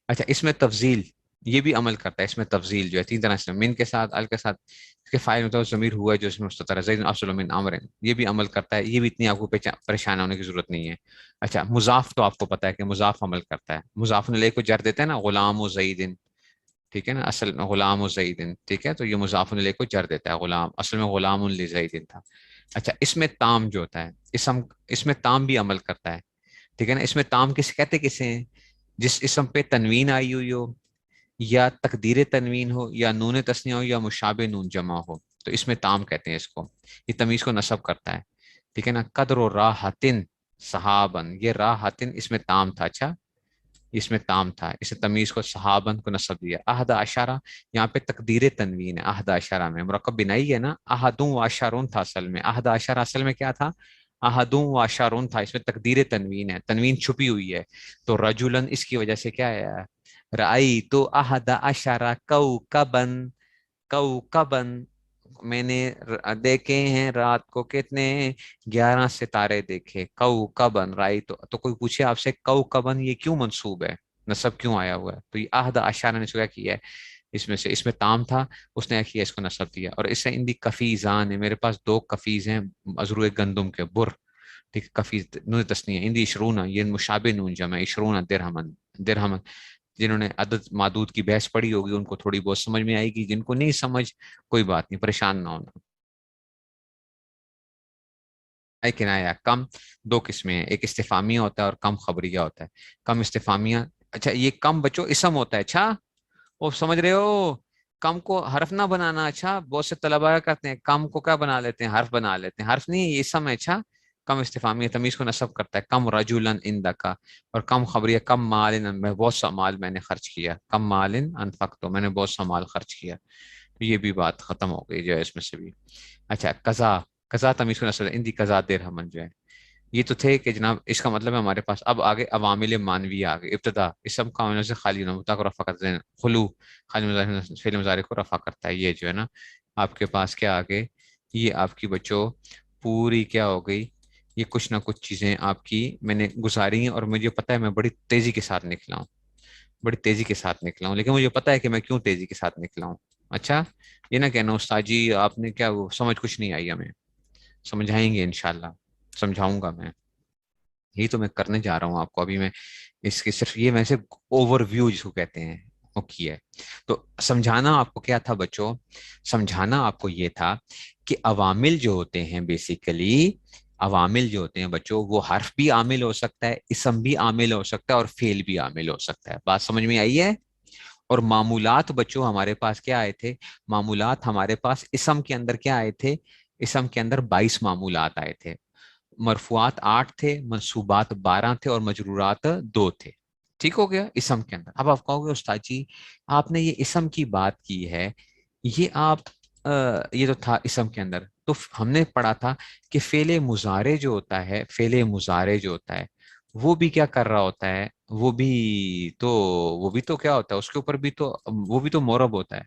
اچھا اس میں تفضیل یہ بھی عمل کرتا ہے. اس میں تفضیل جو ہے تین طرح سے، من کے ساتھ، ال کے ساتھ. اس کے فائل مطلب ضمیر ہوا ہے جو اس میں مستتر ہے، زید افضل من عمر، یہ بھی عمل کرتا ہے. یہ بھی اتنی آپ کو پریشان ہونے کی ضرورت نہیں ہے. اچھا مضاف تو آپ کو پتا ہے کہ مضاف عمل کرتا ہے. مضاف نے لے کو جر دیتے ہیں نا، غلام و زیدن. ٹھیک ہے نا. اصل میں غلام و زیدن. ٹھیک ہے. تو یہ مضاف نے لے کو جر دیتا ہے، غلام اصل میں غلام لزیدن تھا. اچھا اس میں تام جو ہوتا ہے اسم، اس میں تام بھی عمل کرتا ہے. ٹھیک ہے نا. اس میں تام کس کہتے کسے ہیں، جس اسم پہ تنوین آئی ہوئی ہو، یا تقدیر تنوین ہو، یا نون تسنیہ ہو، یا مشابہ نون جمع ہو، تو اس میں تام کہتے ہیں اس کو. یہ تمیز کو نصب کرتا ہے. ٹھیک ہے نا. قدر و راحتن صحابن، یہ راحتن اس میں تام تھا. اچھا اس میں تام تھا، اسے تمیز کو صحابن کو نصب دیا. احد اشارہ یہاں پہ تقدیر تنوین ہے. احد اشارہ میں مرکب بنائی ہے نا، احدوں و اشارون تھا اصل میں. احد اشارہ اصل میں کیا تھا، احدوں و اشارون تھا. اس میں تقدیر تنوین ہے، تنوین چھپی ہوئی ہے. تو رجولن اس کی وجہ سے کیا ہے، رائی تو احد اشارہ کوکبن، کوکبن میں نے دیکھے ہیں رات کو کتنے، 11 ستارے دیکھے. کوکبن رائی تو کوئی پوچھے آپ سے کوکبن یہ کیوں منصوب ہے، نصب کیوں آیا ہوا ہے، تو یہ احد اشارہ نے کیا کیا ہے، اس میں سے اس میں تام تھا، اس نے کیا اس کو نصب دیا. اور اس سے اندی کفیزان ہے، میرے پاس 2 کفیز ہیں ازرو گندم کے بر. ٹھیک ہے. کفیز نون تسنیہ اندی اشرونا، یہ مشابہ نون جمع اشرونا درہمن. درہمن جنہوں نے عدد معدود کی بحث پڑھی ہوگی ان کو تھوڑی بہت سمجھ میں آئے گی، جن کو نہیں سمجھ کوئی بات نہیں، پریشان نہ ہونا. کنایا کم 2 قسمیں ہیں، ایک استفامیہ ہوتا ہے اور کم خبریہ ہوتا ہے. کم استفامیہ، اچھا یہ کم بچوں اسم ہوتا ہے. اچھا وہ سمجھ رہے ہو، کم کو حرف نہ بنانا. اچھا بہت سے طلبا کرتے ہیں کم کو کیا بنا لیتے ہیں، حرف بنا لیتے ہیں. حرف نہیں یہ اسم ہے. اچھا کم استفامیہ تمیز کو نصب کرتا ہے. کم رجولن اندکا، اور کم خبریہ کم مالن، میں بہت سا مال میں نے خرچ کیا. کم مالن انفقت، میں نے بہت سا مال خرچ کیا. تو یہ بھی بات ختم ہو گئی جو ہے اس میں سے بھی. اچھا قضا، قضا تمیز کو نصب اندی قضا درہمن جو ہے. یہ تو تھے کہ جناب اس کا مطلب ہے ہمارے پاس اب آگے عوامل مانوی آگے. ابتدا اسم کا ہونے سے خالی نمتا کو رفع کرتے ہیں، خلو خالی فعل مضارع کو رفع کرتا ہے. یہ جو ہے نا آپ کے پاس کیا آگے، یہ آپ کی بچوں پوری کیا ہو گئی، یہ کچھ نہ کچھ چیزیں آپ کی میں نے گزاری ہیں، اور مجھے پتا ہے میں بڑی تیزی کے ساتھ نکلا ہوں. بڑی تیزی کے ساتھ نکلا ہوں، لیکن مجھے پتا ہے کہ میں کیوں تیزی کے ساتھ نکلا ہوں. اچھا، یہ نہ کہنا استاد جی آپ نے کیا وہ سمجھ کچھ نہیں آئی ہمیں. سمجھائیں گے انشاءاللہ، سمجھاؤں گا میں. یہی تو میں کرنے جا رہا ہوں آپ کو. ابھی میں اس کے صرف یہ میں سے اوور ویو جس کو کہتے ہیں وہ کیا ہے. تو سمجھانا آپ کو کیا تھا بچوں؟ سمجھانا آپ کو یہ تھا کہ عوامل جو ہوتے ہیں بیسیکلی، عوامل جو ہوتے ہیں بچوں، وہ حرف بھی عامل ہو سکتا ہے، اسم بھی عامل ہو سکتا ہے، اور فعل بھی عامل ہو سکتا ہے. بات سمجھ میں آئی ہے؟ اور معمولات بچوں ہمارے پاس کیا آئے تھے؟ معمولات ہمارے پاس اسم کے اندر کیا آئے تھے؟ اسم کے اندر 22 معمولات آئے تھے. مرفوعات 8 تھے، منصوبات 12 تھے، اور مجرورات 2 تھے. ٹھیک ہو گیا اسم کے اندر. اب آپ کہو گے استاد جی آپ نے یہ اسم کی بات کی ہے، یہ آپ یہ تو تھا اسم کے اندر. تو ہم نے پڑھا تھا کہ فعل مضارع جو ہوتا ہے، فعل مضارع جو ہوتا ہے وہ بھی کیا کر رہا ہوتا ہے؟ وہ بھی تو کیا ہوتا ہے اس کے اوپر بھی تو، وہ بھی تو مورب ہوتا ہے.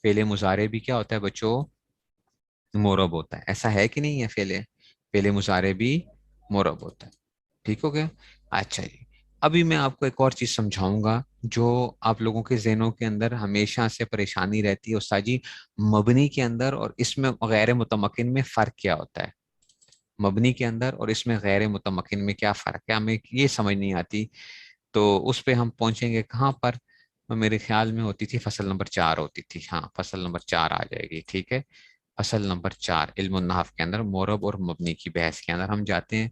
فعل مضارع بھی کیا ہوتا ہے بچوں؟ مورب ہوتا ہے. ایسا ہے کہ نہیں ہے؟ فعل مضارع بھی مورب ہوتا ہے. ٹھیک ہو گیا؟ اچھا جی، ابھی میں آپ کو ایک اور چیز سمجھاؤں گا جو آپ لوگوں کے ذہنوں کے اندر ہمیشہ سے پریشانی رہتی ہے. استاد جی مبنی کے اندر اور اس میں غیر متمکن میں فرق کیا ہوتا ہے؟ مبنی کے اندر اور اس میں غیر متمکن میں کیا فرق ہے؟ ہمیں یہ سمجھ نہیں آتی. تو اس پہ ہم پہنچیں گے کہاں پر؟ میرے خیال میں ہوتی تھی فصل نمبر 4 ہوتی تھی. ہاں فصل نمبر 4 آ جائے گی. ٹھیک ہے، فصل نمبر 4 علم النحو کے اندر مورب اور مبنی کی بحث کے اندر ہم جاتے ہیں،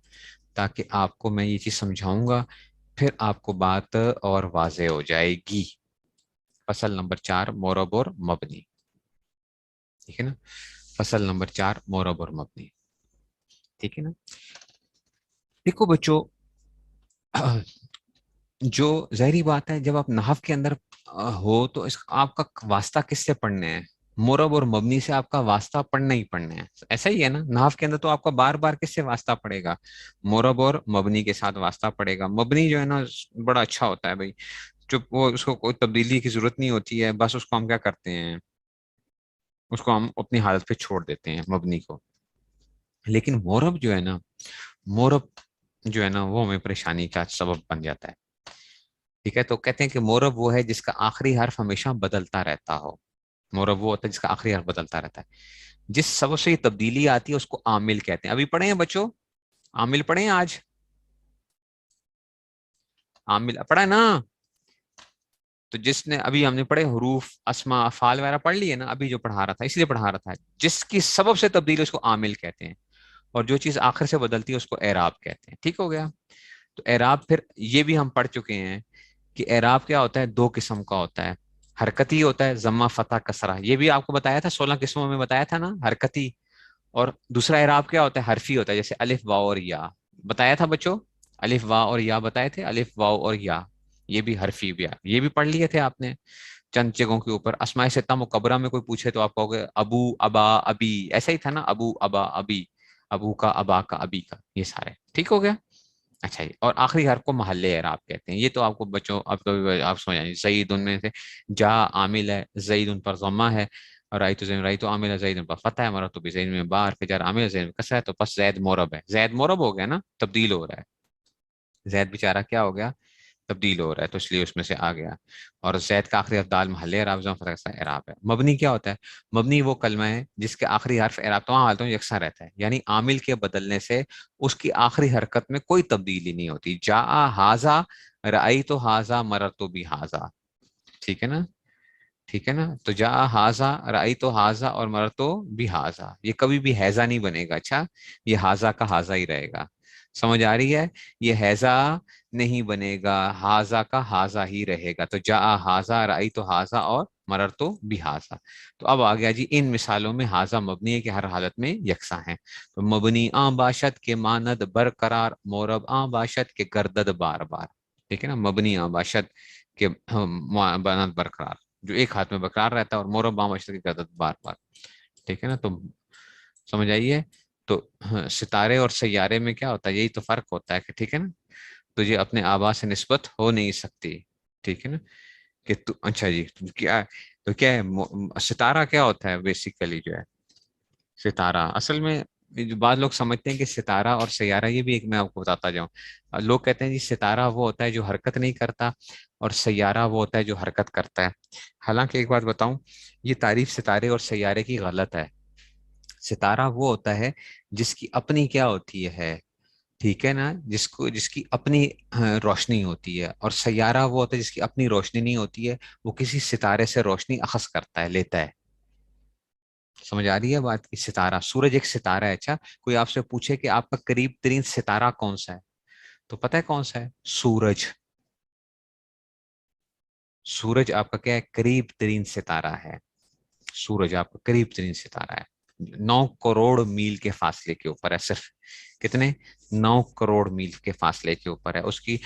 تاکہ آپ کو میں یہ چیز سمجھاؤں گا، پھر آپ کو بات اور واضح ہو جائے گی. فصل نمبر 4 مورب اور مبنی. ٹھیک ہے نا؟ فصل نمبر 4 مورب اور مبنی. ٹھیک ہے نا؟ دیکھو بچوں، جو ظاہری بات ہے جب آپ نحو کے اندر ہو تو آپ کا واسطہ کس سے پڑھنے ہیں؟ مورب اور مبنی سے آپ کا واسطہ پڑھنا ہی پڑھنا ہے. ایسا ہی ہے نا؟ نحو کے اندر تو آپ کا بار بار کس سے واسطہ پڑے گا؟ مورب اور مبنی کے ساتھ واسطہ پڑے گا. مبنی جو ہے نا بڑا اچھا ہوتا ہے بھائی، چپ وہ اس کو کوئی تبدیلی کی ضرورت نہیں ہوتی ہے، بس اس کو ہم کیا کرتے ہیں، اس کو ہم اپنی حالت پہ چھوڑ دیتے ہیں مبنی کو. لیکن مورب جو ہے نا، مورب جو ہے نا وہ ہمیں پریشانی کا سبب بن جاتا ہے. ٹھیک ہے، تو کہتے ہیں کہ مورب وہ ہے جس کا آخری حرف ہمیشہ بدلتا رہتا ہو. مورب وہ ہوتا ہے جس کا آخری حرف بدلتا رہتا ہے. جس سبب سے یہ تبدیلی آتی ہے اس کو عامل کہتے ہیں. ابھی پڑھے ہیں بچوں؟ عامل پڑھے ہیں آج؟ عامل پڑھا ہے نا؟ تو جس نے ابھی ہم نے پڑھے حروف اسما افعال وغیرہ پڑھ لیے نا، ابھی جو پڑھا رہا تھا اس لیے پڑھا رہا تھا. جس کی سبب سے تبدیلی اس کو عامل کہتے ہیں، اور جو چیز آخر سے بدلتی ہے اس کو اعراب کہتے ہیں. ٹھیک ہو گیا؟ تو اعراب پھر یہ بھی ہم پڑھ چکے ہیں کہ اعراب کیا ہوتا ہے؟ 2 قسم کا ہوتا ہے. حرکتی ہوتا ہے، ضمہ فتح کسرہ، یہ بھی آپ کو بتایا تھا 16 قسموں میں بتایا تھا نا، حرکتی. اور دوسرا اعراب کیا ہوتا ہے؟ حرفی ہوتا ہے، جیسے الف واو اور یا بتایا تھا بچوں. الف واو اور یا بتائے تھے، الف واو اور یا. یہ بھی حرفی بھی ہے، یہ بھی پڑھ لیے تھے آپ نے چند جگہوں کے اوپر. اسماء ستہ مکبرہ میں کوئی پوچھے تو آپ کہو گے ابو ابا ابی، ایسا ہی تھا نا، ابو ابا ابی، ابو کا ابا کا ابی کا، یہ سارے. ٹھیک ہو گیا؟ اچھا جی، اور آخری حرف کو محل اعراب کہتے ہیں. یہ تو آپ کو بچوں آپ سمجھ جائیں. زید ان میں سے جا عامل ہے، زید ان پر ضمہ ہے، اور رائی تو زید، رائی تو عامل ہے، زید ان پر فتح ہے، مرا تو بھی زید میں بار فجار عامل ہے، زید میں کسر ہے، تو بس زید مورب ہے. زید مورب ہو گیا نا، تبدیل ہو رہا ہے. زید بیچارہ کیا ہو گیا؟ تبدیل ہو رہا ہے، تو اس لیے اس میں سے آ گیا. اور زید کا آخری حرف دال محل اعراب ضم فتح کا اعراب ہے. مبنی کیا ہوتا ہے؟ مبنی وہ کلمہ ہے جس کے آخری حرف اعراب تمام حالتوں میں یکساں رہتا ہے، یعنی عامل کے بدلنے سے اس کی آخری حرکت میں کوئی تبدیلی نہیں ہوتی. جا ہاذا رأیت ہاذا مررت بہذا. ٹھیک ہے نا؟ ٹھیک ہے نا؟ تو جا ہاذا رأیت ہاذا اور مررت بہذا، یہ کبھی بھی حیزہ نہیں بنے گا. اچھا، یہ ہاذا کا ہاذا ہی رہے گا. سمجھ آ رہی ہے؟ یہ حیزہ نہیں بنے گا، ہاذا کا ہاذا ہی رہے گا. تو جا ہاذا رأیت ہاذا اور مررت بہذا. تو اب آ گیا جی ان مثالوں میں ہاذا مبنی ہے کہ ہر حالت میں یکساں ہے. تو مبنی آں باشد کے ماند برقرار، مورب آں باشد کے گردد بار بار. ٹھیک ہے نا؟ مبنی آں باشد کے ماند برقرار جو ایک ہاتھ میں برقرار رہتا ہے، اور مورب آں باشد کے گردد بار بار. ٹھیک ہے نا؟ تو سمجھ آئیے. تو ستارے اور سیارے میں کیا ہوتا ہے؟ یہی تو فرق ہوتا ہے کہ ٹھیک ہے نا، تو یہ اپنے آبا سے نسبت ہو نہیں سکتی. ٹھیک ہے نا؟ کہ تو اچھا جی کیا، تو کیا ہے ستارہ کیا ہوتا ہے بیسیکلی جو ہے ستارہ؟ اصل میں جو بعض لوگ سمجھتے ہیں کہ ستارہ اور سیارہ، یہ بھی ایک میں آپ کو بتاتا جاؤں. لوگ کہتے ہیں جی ستارہ وہ ہوتا ہے جو حرکت نہیں کرتا اور سیارہ وہ ہوتا ہے جو حرکت کرتا ہے. حالانکہ ایک بات بتاؤں، یہ تعریف ستارے اور سیارے کی غلط ہے. ستارہ وہ ہوتا ہے جس کی اپنی کیا ہوتی ہے، ٹھیک ہے نا، جس کی اپنی روشنی ہوتی ہے. اور سیارہ وہ ہوتا ہے جس کی اپنی روشنی نہیں ہوتی ہے، وہ کسی ستارے سے روشنی اخذ کرتا ہے، لیتا ہے. سمجھ آ رہی ہے بات کی؟ ستارہ، سورج ایک ستارہ ہے. اچھا، کوئی آپ سے پوچھے کہ آپ کا قریب ترین ستارہ کون سا ہے، تو پتہ ہے کون سا ہے؟ سورج. سورج آپ کا کیا ہے؟ قریب ترین ستارہ ہے. سورج آپ کا قریب ترین ستارہ ہے. 9 کروڑ میل کے فاصلے کے اوپر ہے صرف. کتنے؟ 9 کروڑ میل کے فاصلے کے اوپر ہے اس کی.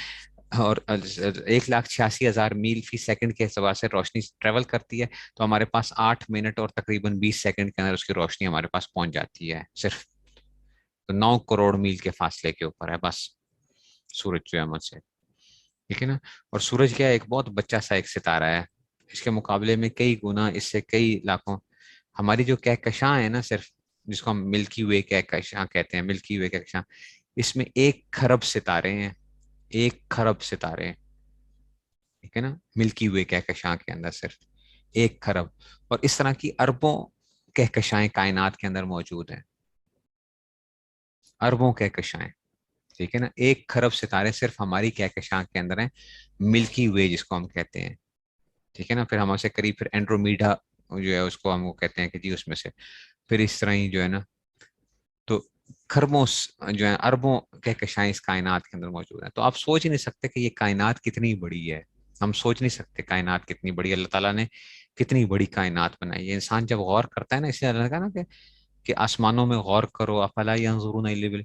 اور 1,86,000 میل فی سیکنڈ کے اعتبار سے روشنی ٹریول کرتی ہے. تو ہمارے پاس 8 منٹ اور تقریباً 20 سیکنڈ کے اندر اس کی روشنی ہمارے پاس پہنچ جاتی ہے صرف. تو 9 کروڑ میل کے فاصلے کے اوپر ہے بس سورج جو ہے ہم سے، ٹھیک ہے نا. اور سورج کیا ہے؟ ایک بہت بچہ سا ایک ستارہ ہے. اس کے مقابلے میں کئی گنا، اس سے کئی لاکھوں. ہماری جو کہکشاں ہے نا، صرف جس کو ہم ملکی وے کہکشاں کہتے ہیں، ملکی وے کہکشاں، اس میں 1 کھرب ستارے ہیں. 1 کھرب ستارے ہیں، ٹھیک ہے نا، ملکی وے کہکشاں کے اندر صرف 1 کھرب. اور اس طرح کی اربوں کہکشائیں کائنات کے اندر موجود ہیں. اربوں کہکشائیں، ٹھیک ہے نا. 1 کھرب ستارے صرف ہماری کہکشاں کے اندر ہیں، ملکی وے جس کو ہم کہتے ہیں، ٹھیک ہے نا. پھر ہم سے قریب پھر اینڈرومیڈا جو ہے اس کو ہم وہ کہتے ہیں کہ جی اس میں سے. پھر اس طرح ہی جو ہے نا، تو کھربوں جو ہے اربوں کہکشائیں اس کائنات کے اندر موجود ہیں. تو آپ سوچ ہی نہیں سکتے کہ یہ کائنات کتنی بڑی ہے. ہم سوچ نہیں سکتے کائنات کتنی بڑی ہے. اللہ تعالیٰ نے کتنی بڑی کائنات بنائی ہے. انسان جب غور کرتا ہے نا، اس لیے اللہ نے کہا نا کہ آسمانوں میں غور کرو، افلا ينظرون الى الابل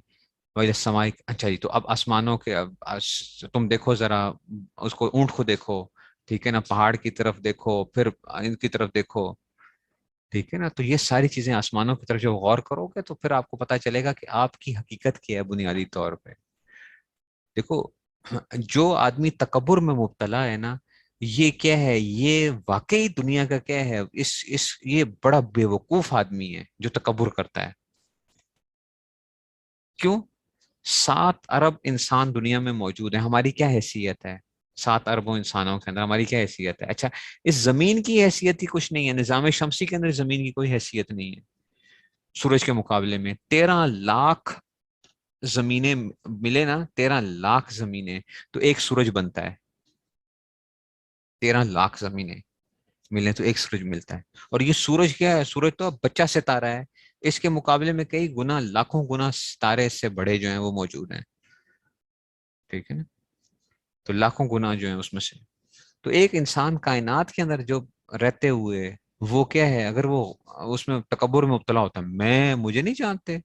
والى السماء. اچھا جی، تو اب آسمانوں کے تم دیکھو ذرا اس کو، اونٹ کو دیکھو، ٹھیک ہے نا، پہاڑ کی طرف دیکھو، پھر ان کی طرف دیکھو، ٹھیک ہے نا. تو یہ ساری چیزیں آسمانوں کی طرف جو غور کرو گے تو پھر آپ کو پتا چلے گا کہ آپ کی حقیقت کیا ہے بنیادی طور پہ. دیکھو، جو آدمی تکبر میں مبتلا ہے نا، یہ کیا ہے؟ یہ واقعی دنیا کا کیا ہے؟ یہ بڑا بے وقوف آدمی ہے جو تکبر کرتا ہے. کیوں؟ 7 ارب انسان دنیا میں موجود ہیں. ہماری کیا حیثیت ہے 7 اربوں انسانوں کے اندر؟ ہماری کیا حیثیت ہے؟ اچھا، اس زمین کی حیثیت ہی کچھ نہیں ہے. نظام شمسی کے اندر زمین کی کوئی حیثیت نہیں ہے. سورج کے مقابلے میں 13 لاکھ زمینیں ملے نا، 13 لاکھ زمینیں تو ایک سورج بنتا ہے. 13 لاکھ زمینیں ملیں تو ایک سورج ملتا ہے. اور یہ سورج کیا ہے؟ سورج تو اب بچہ ستارہ ہے. اس کے مقابلے میں کئی گنا، لاکھوں گنا ستارے اس سے بڑے جو ہیں وہ موجود ہیں، ٹھیک ہے نا. تو لاکھوں گنا جو ہیں اس میں سے. تو ایک انسان کائنات کے اندر جو رہتے ہوئے وہ کیا ہے؟ اگر وہ اس میں تکبر میں مبتلا ہوتا ہے، مجھے نہیں جانتے،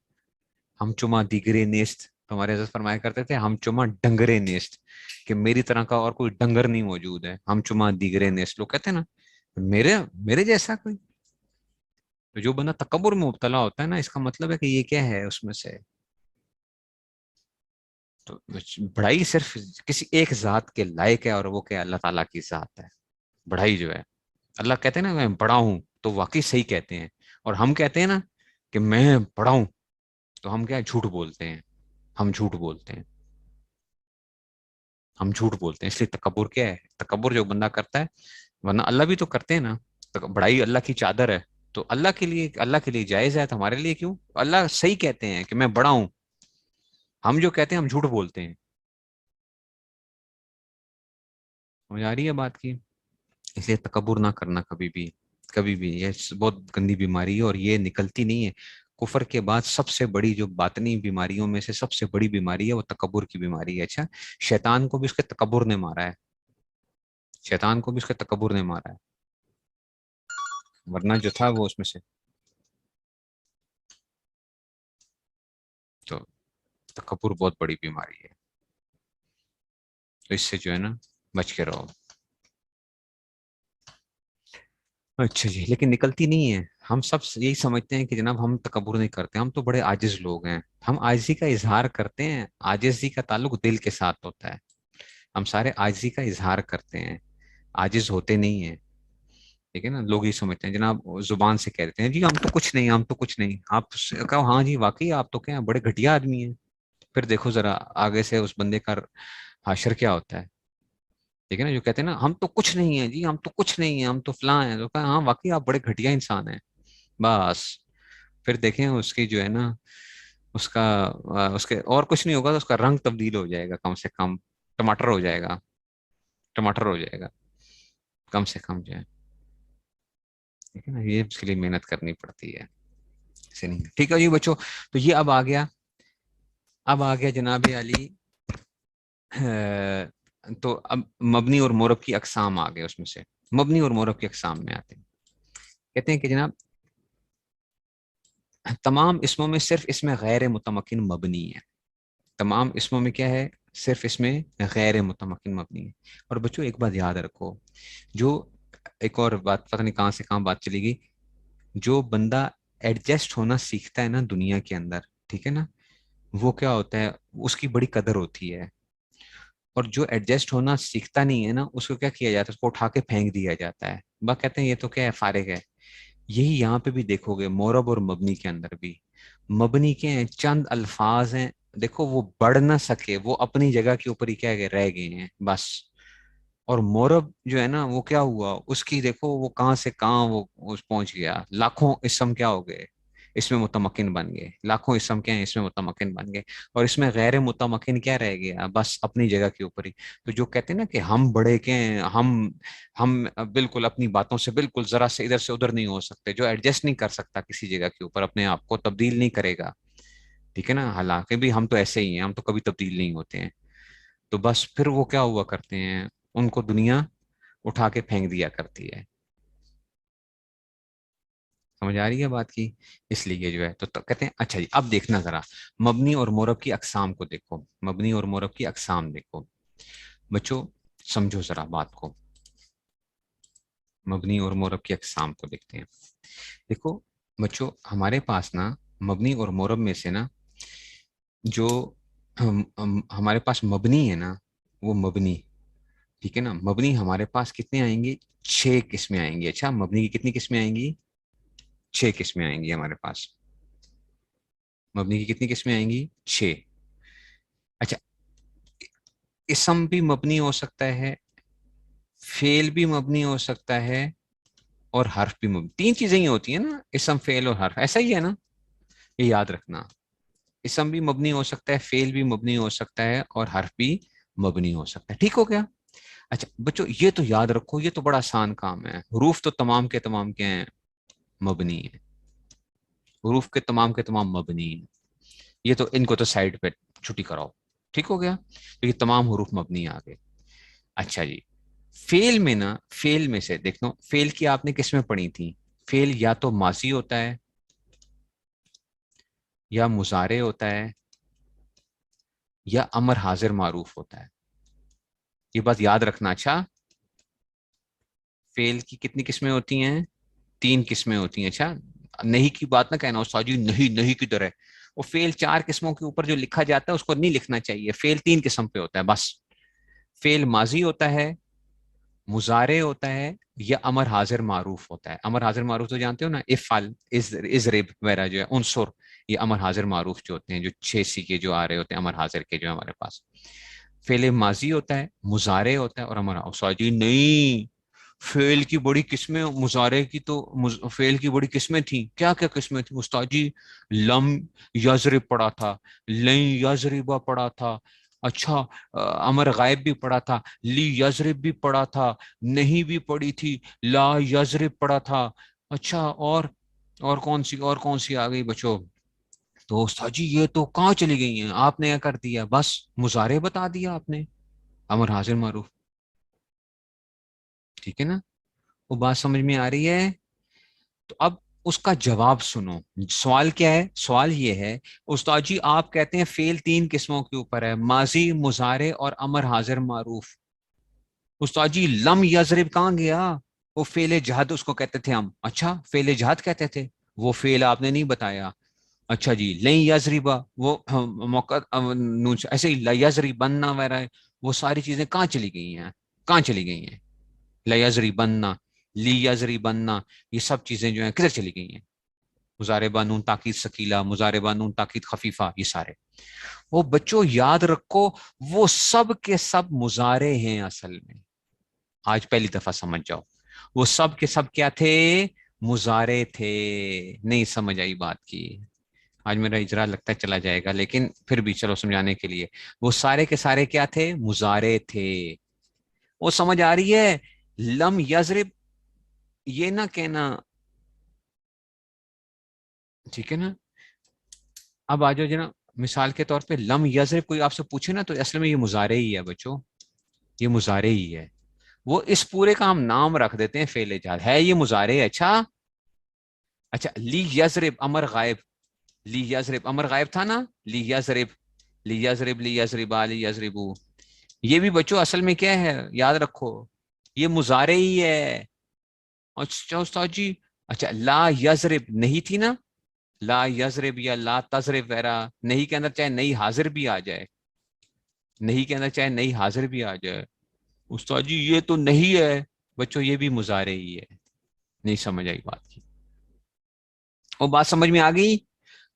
ہم چما دیگرے نیست. ہمارے حضرت فرمایا کرتے تھے ہم چما ڈنگرے نیست، کہ میری طرح کا اور کوئی ڈنگر نہیں موجود ہے. ہم چما دیگرے نیست، لوگ کہتے ہیں نا میرے میرے جیسا کوئی. تو جو بندہ تکبر میں مبتلا ہوتا ہے نا، اس کا مطلب ہے کہ یہ کیا ہے اس میں سے. تو بڑائی صرف کسی ایک ذات کے لائق ہے، اور وہ کیا؟ اللہ تعالیٰ کی ذات ہے. بڑائی جو ہے، اللہ کہتے ہیں نا میں بڑا ہوں، تو واقعی صحیح کہتے ہیں. اور ہم کہتے ہیں نا کہ میں بڑا ہوں، تو ہم کیا؟ جھوٹ بولتے ہیں. ہم جھوٹ بولتے ہیں. ہم جھوٹ بولتے ہیں. اس لیے تکبر کیا ہے؟ تکبر جو بندہ کرتا ہے، ورنہ اللہ بھی تو کرتے ہیں نا. بڑائی اللہ کی چادر ہے، تو اللہ کے لیے جائز ہے، تو ہمارے لیے کیوں؟ اللہ صحیح کہتے ہیں کہ میں بڑا ہوں. ہم جو کہتے ہیں ہم جھوٹ بولتے ہیں. سمجھ آ رہی ہے بات کی؟ اس لیے تکبر نہ کرنا کبھی بھی، کبھی بھی. یہ بہت گندی بیماری ہے اور یہ نکلتی نہیں ہے. کفر کے بعد سب سے بڑی جو باطنی بیماریوں میں سے سب سے بڑی بیماری ہے وہ تکبر کی بیماری ہے. اچھا، شیطان کو بھی اس کے تکبر نے مارا ہے. شیطان کو بھی اس کے تکبر نے مارا ہے، ورنہ جو تھا وہ اس میں سے. تو تکبر بہت بڑی بیماری ہے، تو اس سے جو ہے نا بچ کے رہو. اچھا جی، لیکن نکلتی نہیں ہے. ہم سب یہی سمجھتے ہیں کہ جناب ہم تکبر نہیں کرتے، ہم تو بڑے عاجز لوگ ہیں. ہم عاجزی کا اظہار کرتے ہیں. عاجزی کا تعلق دل کے ساتھ ہوتا ہے. ہم سارے عاجزی کا اظہار کرتے ہیں، عاجز ہوتے نہیں ہیں. ٹھیک ہے نا. لوگ یہ سمجھتے ہیں جناب زبان سے کہہ دیتے ہیں جی ہم تو کچھ نہیں، ہم تو کچھ نہیں. آپ کہو ہاں جی واقعی آپ تو کیا بڑے گھٹیا آدمی ہیں، پھر دیکھو ذرا آگے سے اس بندے کا حاشر کیا ہوتا ہے. ٹھیک ہے نا. جو کہتے ہیں نا ہم تو کچھ نہیں ہیں جی، ہم تو کچھ نہیں ہیں، ہم تو فلاں ہیں، تو کہا ہاں واقعی آپ بڑے گھٹیا انسان ہیں. بس پھر دیکھیں اس کی جو ہے نا اس کا اس کے اور کچھ نہیں ہوگا تو اس کا رنگ تبدیل ہو جائے گا، کم سے کم ٹماٹر ہو جائے گا، ٹماٹر ہو جائے گا کم سے کم جو ہے. ٹھیک ہے نا. یہ اس کے لیے محنت کرنی پڑتی ہے، ایسے نہیں. ٹھیک ہے جی بچوں. تو یہ اب آ گیا، اب آ گیا جناب علی. تو اب مبنی اور مورب کی اقسام آ گئے. اس میں سے مبنی اور مورب کی اقسام میں آتے ہیں. کہتے ہیں کہ جناب تمام اسموں میں صرف اس میں غیر متمکن مبنی ہے. تمام اسموں میں کیا ہے؟ صرف اس میں غیر متمکن مبنی ہے. اور بچوں ایک بات یاد رکھو، جو ایک اور بات پتہ نہیں کہاں سے کہاں بات چلی گئی، جو بندہ ایڈجسٹ ہونا سیکھتا ہے نا دنیا کے اندر، ٹھیک ہے نا، وہ کیا ہوتا ہے، اس کی بڑی قدر ہوتی ہے. اور جو ایڈجسٹ ہونا سیکھتا نہیں ہے نا، اس کو کیا کیا جاتا ہے؟ اس کو اٹھا کے پھینک دیا جاتا ہے. بس کہتے ہیں یہ تو کیا ہے، فارغ ہے. یہی یہاں پہ بھی دیکھو گے، مورب اور مبنی کے اندر بھی. مبنی کے ہیں چند الفاظ ہیں، دیکھو وہ بڑھ نہ سکے، وہ اپنی جگہ کے اوپر ہی کیا گئے، رہ گئے ہیں بس. اور مورب جو ہے نا وہ کیا ہوا، اس کی دیکھو وہ کہاں سے کہاں وہ پہنچ گیا. لاکھوں اسم کیا ہو گئے، اس میں متمکن بن گئے. لاکھوں اسم کیا ہیں، اس میں متمکن بن گئے. اور اس میں غیر متمکن کیا رہ گیا، بس اپنی جگہ کے اوپر ہی. تو جو کہتے ہیں نا کہ ہم بڑے کے ہیں، ہم بالکل اپنی باتوں سے بالکل ذرا سے ادھر سے ادھر نہیں ہو سکتے. جو ایڈجسٹ نہیں کر سکتا کسی جگہ کے اوپر، اپنے آپ کو تبدیل نہیں کرے گا. ٹھیک ہے نا. حالانکہ بھی ہم تو ایسے ہی ہیں، ہم تو کبھی تبدیل نہیں ہوتے ہیں. تو بس پھر وہ کیا ہوا کرتے ہیں، ان کو دنیا اٹھا کے پھینک دیا کرتی ہے. سمجھ آ رہی ہے بات کی؟ اس لیے جو ہے تو کہتے ہیں اچھا جی اب دیکھنا ذرا مبنی اور مورب کی اقسام کو دیکھو. مبنی اور مورب کی اقسام دیکھو بچوں، سمجھو ذرا بات کو. مبنی اور مورب کی اقسام کو دیکھتے ہیں. دیکھو بچوں، ہمارے پاس نا مبنی اور مورب میں سے نا جو ہمارے پاس مبنی ہے نا، وہ مبنی، ٹھیک ہے نا، مبنی ہمارے پاس کتنے آئیں گے؟ 6 قسمیں آئیں گی. اچھا مبنی کی کتنی قسمیں آئیں گی؟ 6 قسمیں آئیں گی ہمارے پاس. مبنی کی کتنی قسمیں آئیں گی؟ 6. اچھا اسم بھی مبنی ہو سکتا ہے، فعل بھی مبنی ہو سکتا ہے، اور حرف بھی مبنی. 3 چیزیں ہی ہوتی ہیں نا، اسم فعل اور حرف، ایسا ہی ہے نا، یہ یاد رکھنا. اسم بھی مبنی ہو سکتا ہے، فعل بھی مبنی ہو سکتا ہے، اور حرف بھی مبنی ہو سکتا ہے. ٹھیک ہو گیا؟ اچھا بچوں یہ تو یاد رکھو، یہ تو بڑا آسان کام ہے. حروف تو تمام کے تمام کیا ہیں؟ مبنی ہیں. حروف کے تمام مبنی ہیں. یہ تو ان کو تو سائڈ پہ چھٹی کراؤ. ٹھیک ہو گیا؟ تو یہ تمام حروف مبنی آ گئے. اچھا جی فعل میں نا، فعل میں سے دیکھو، فعل کی آپ نے کس میں پڑھی تھی؟ فعل یا تو ماضی ہوتا ہے، یا مضارع ہوتا ہے، یا امر حاضر معروف ہوتا ہے. یہ بات یاد رکھنا. اچھا فعل کی کتنی قسمیں ہوتی ہیں؟ 3 قسمیں ہوتی ہیں. اچھا نہیں کی بات نہ کہنا استاد جی، نہیں نہیں کی طرح. وہ فعل 4 قسموں کے اوپر جو لکھا جاتا ہے اس کو نہیں لکھنا چاہیے. فعل 3 قسم پہ ہوتا ہے بس. فعل ماضی ہوتا ہے، مضارع ہوتا ہے، یا امر حاضر معروف ہوتا ہے. امر حاضر معروف تو جانتے ہو نا، افعل، اضرب وغیرہ جو ہے، عنصر، یہ امر حاضر معروف جو ہوتے ہیں، جو 6 سیکھے جو آ رہے ہوتے ہیں امر حاضر کے جو ہمارے پاس. فعل ماضی ہوتا ہے، مضارع ہوتا ہے، اور امر. استاد جی نہیں، فعل کی بڑی قسمیں، مضارع کی تو فعل کی بڑی قسمیں تھیں. کیا کیا قسمیں تھیں استاد جی؟ لم یضرب پڑا تھا، لن یضربا پڑا تھا. اچھا امر غائب بھی پڑا تھا، لی یضرب بھی پڑا تھا، نہیں بھی پڑی تھی، لا یضرب پڑا تھا. اچھا اور کون سی آ گئی بچوں؟ تو استاد جی یہ تو کہاں چلی گئی ہیں؟ آپ نے کیا کر دیا؟ بس مضارع بتا دیا آپ نے، امر حاضر معروف. ٹھیک ہے نا؟ وہ بات سمجھ میں آ رہی ہے؟ تو اب اس کا جواب سنو. سوال کیا ہے؟ سوال یہ ہے استاد جی آپ کہتے ہیں فعل 3 قسموں کے اوپر ہے، ماضی، مضارع اور امر حاضر معروف. استاد جی لم یضرب کہاں گیا؟ وہ فعل جہد اس کو کہتے تھے ہم. اچھا فعل جہد کہتے تھے، وہ فعل آپ نے نہیں بتایا. اچھا جی لن یضربا، وہ موقع ایسے ہی لا یضربن وغیرہ، وہ ساری چیزیں کہاں چلی گئی ہیں؟ کہاں چلی گئی ہیں؟ لا یضربن. لی یضربن، یہ سب چیزیں جو ہیں کدھر چلی گئی ہیں؟ مضاربہ نون تاکید ثقیلہ، مضاربہ نون تاکید خفیفہ، یہ سارے وہ بچوں یاد رکھو وہ سب کے سب مضارع ہیں اصل میں. آج پہلی دفعہ سمجھ جاؤ وہ سب کے سب کیا تھے؟ مضارع تھے. نہیں سمجھ آئی بات کی؟ آج میرا اجرا لگتا ہے چلا جائے گا، لیکن پھر بھی چلو سمجھانے کے لیے، وہ سارے کے سارے کیا تھے؟ مضارع تھے. وہ سمجھ آ رہی ہے؟ لم یضرب یہ نہ کہنا، ٹھیک ہے نا. اب آ جاؤ جنا، مثال کے طور پہ لم یضرب کوئی آپ سے پوچھے نا تو اصل میں یہ مضارع ہی ہے بچوں، یہ مضارع ہی ہے. وہ اس پورے کا ہم نام رکھ دیتے ہیں فعل جاد، ہے یہ مضارع. اچھا لی یضرب امر غائب، لی یضرب امر غائب تھا نا، لی یضرب، لی یضرب، لی یضربا، لی یضربو، یہ بھی بچوں اصل میں کیا ہے یاد رکھو، یہ مضارع ہی ہے. اچھا استاد جی، اچھا لا یضرب نہیں تھی نا، لا یضرب یا لا تضرب وغیرہ، نہیں کے اندر چاہے نہیں حاضر بھی آ جائے، نہیں کے اندر چاہے نہیں حاضر بھی آ جائے، استاد جی یہ تو نہیں ہے. بچوں یہ بھی مضارع ہی ہے. نہیں سمجھ آئی بات کی؟ وہ بات سمجھ میں آ گئی؟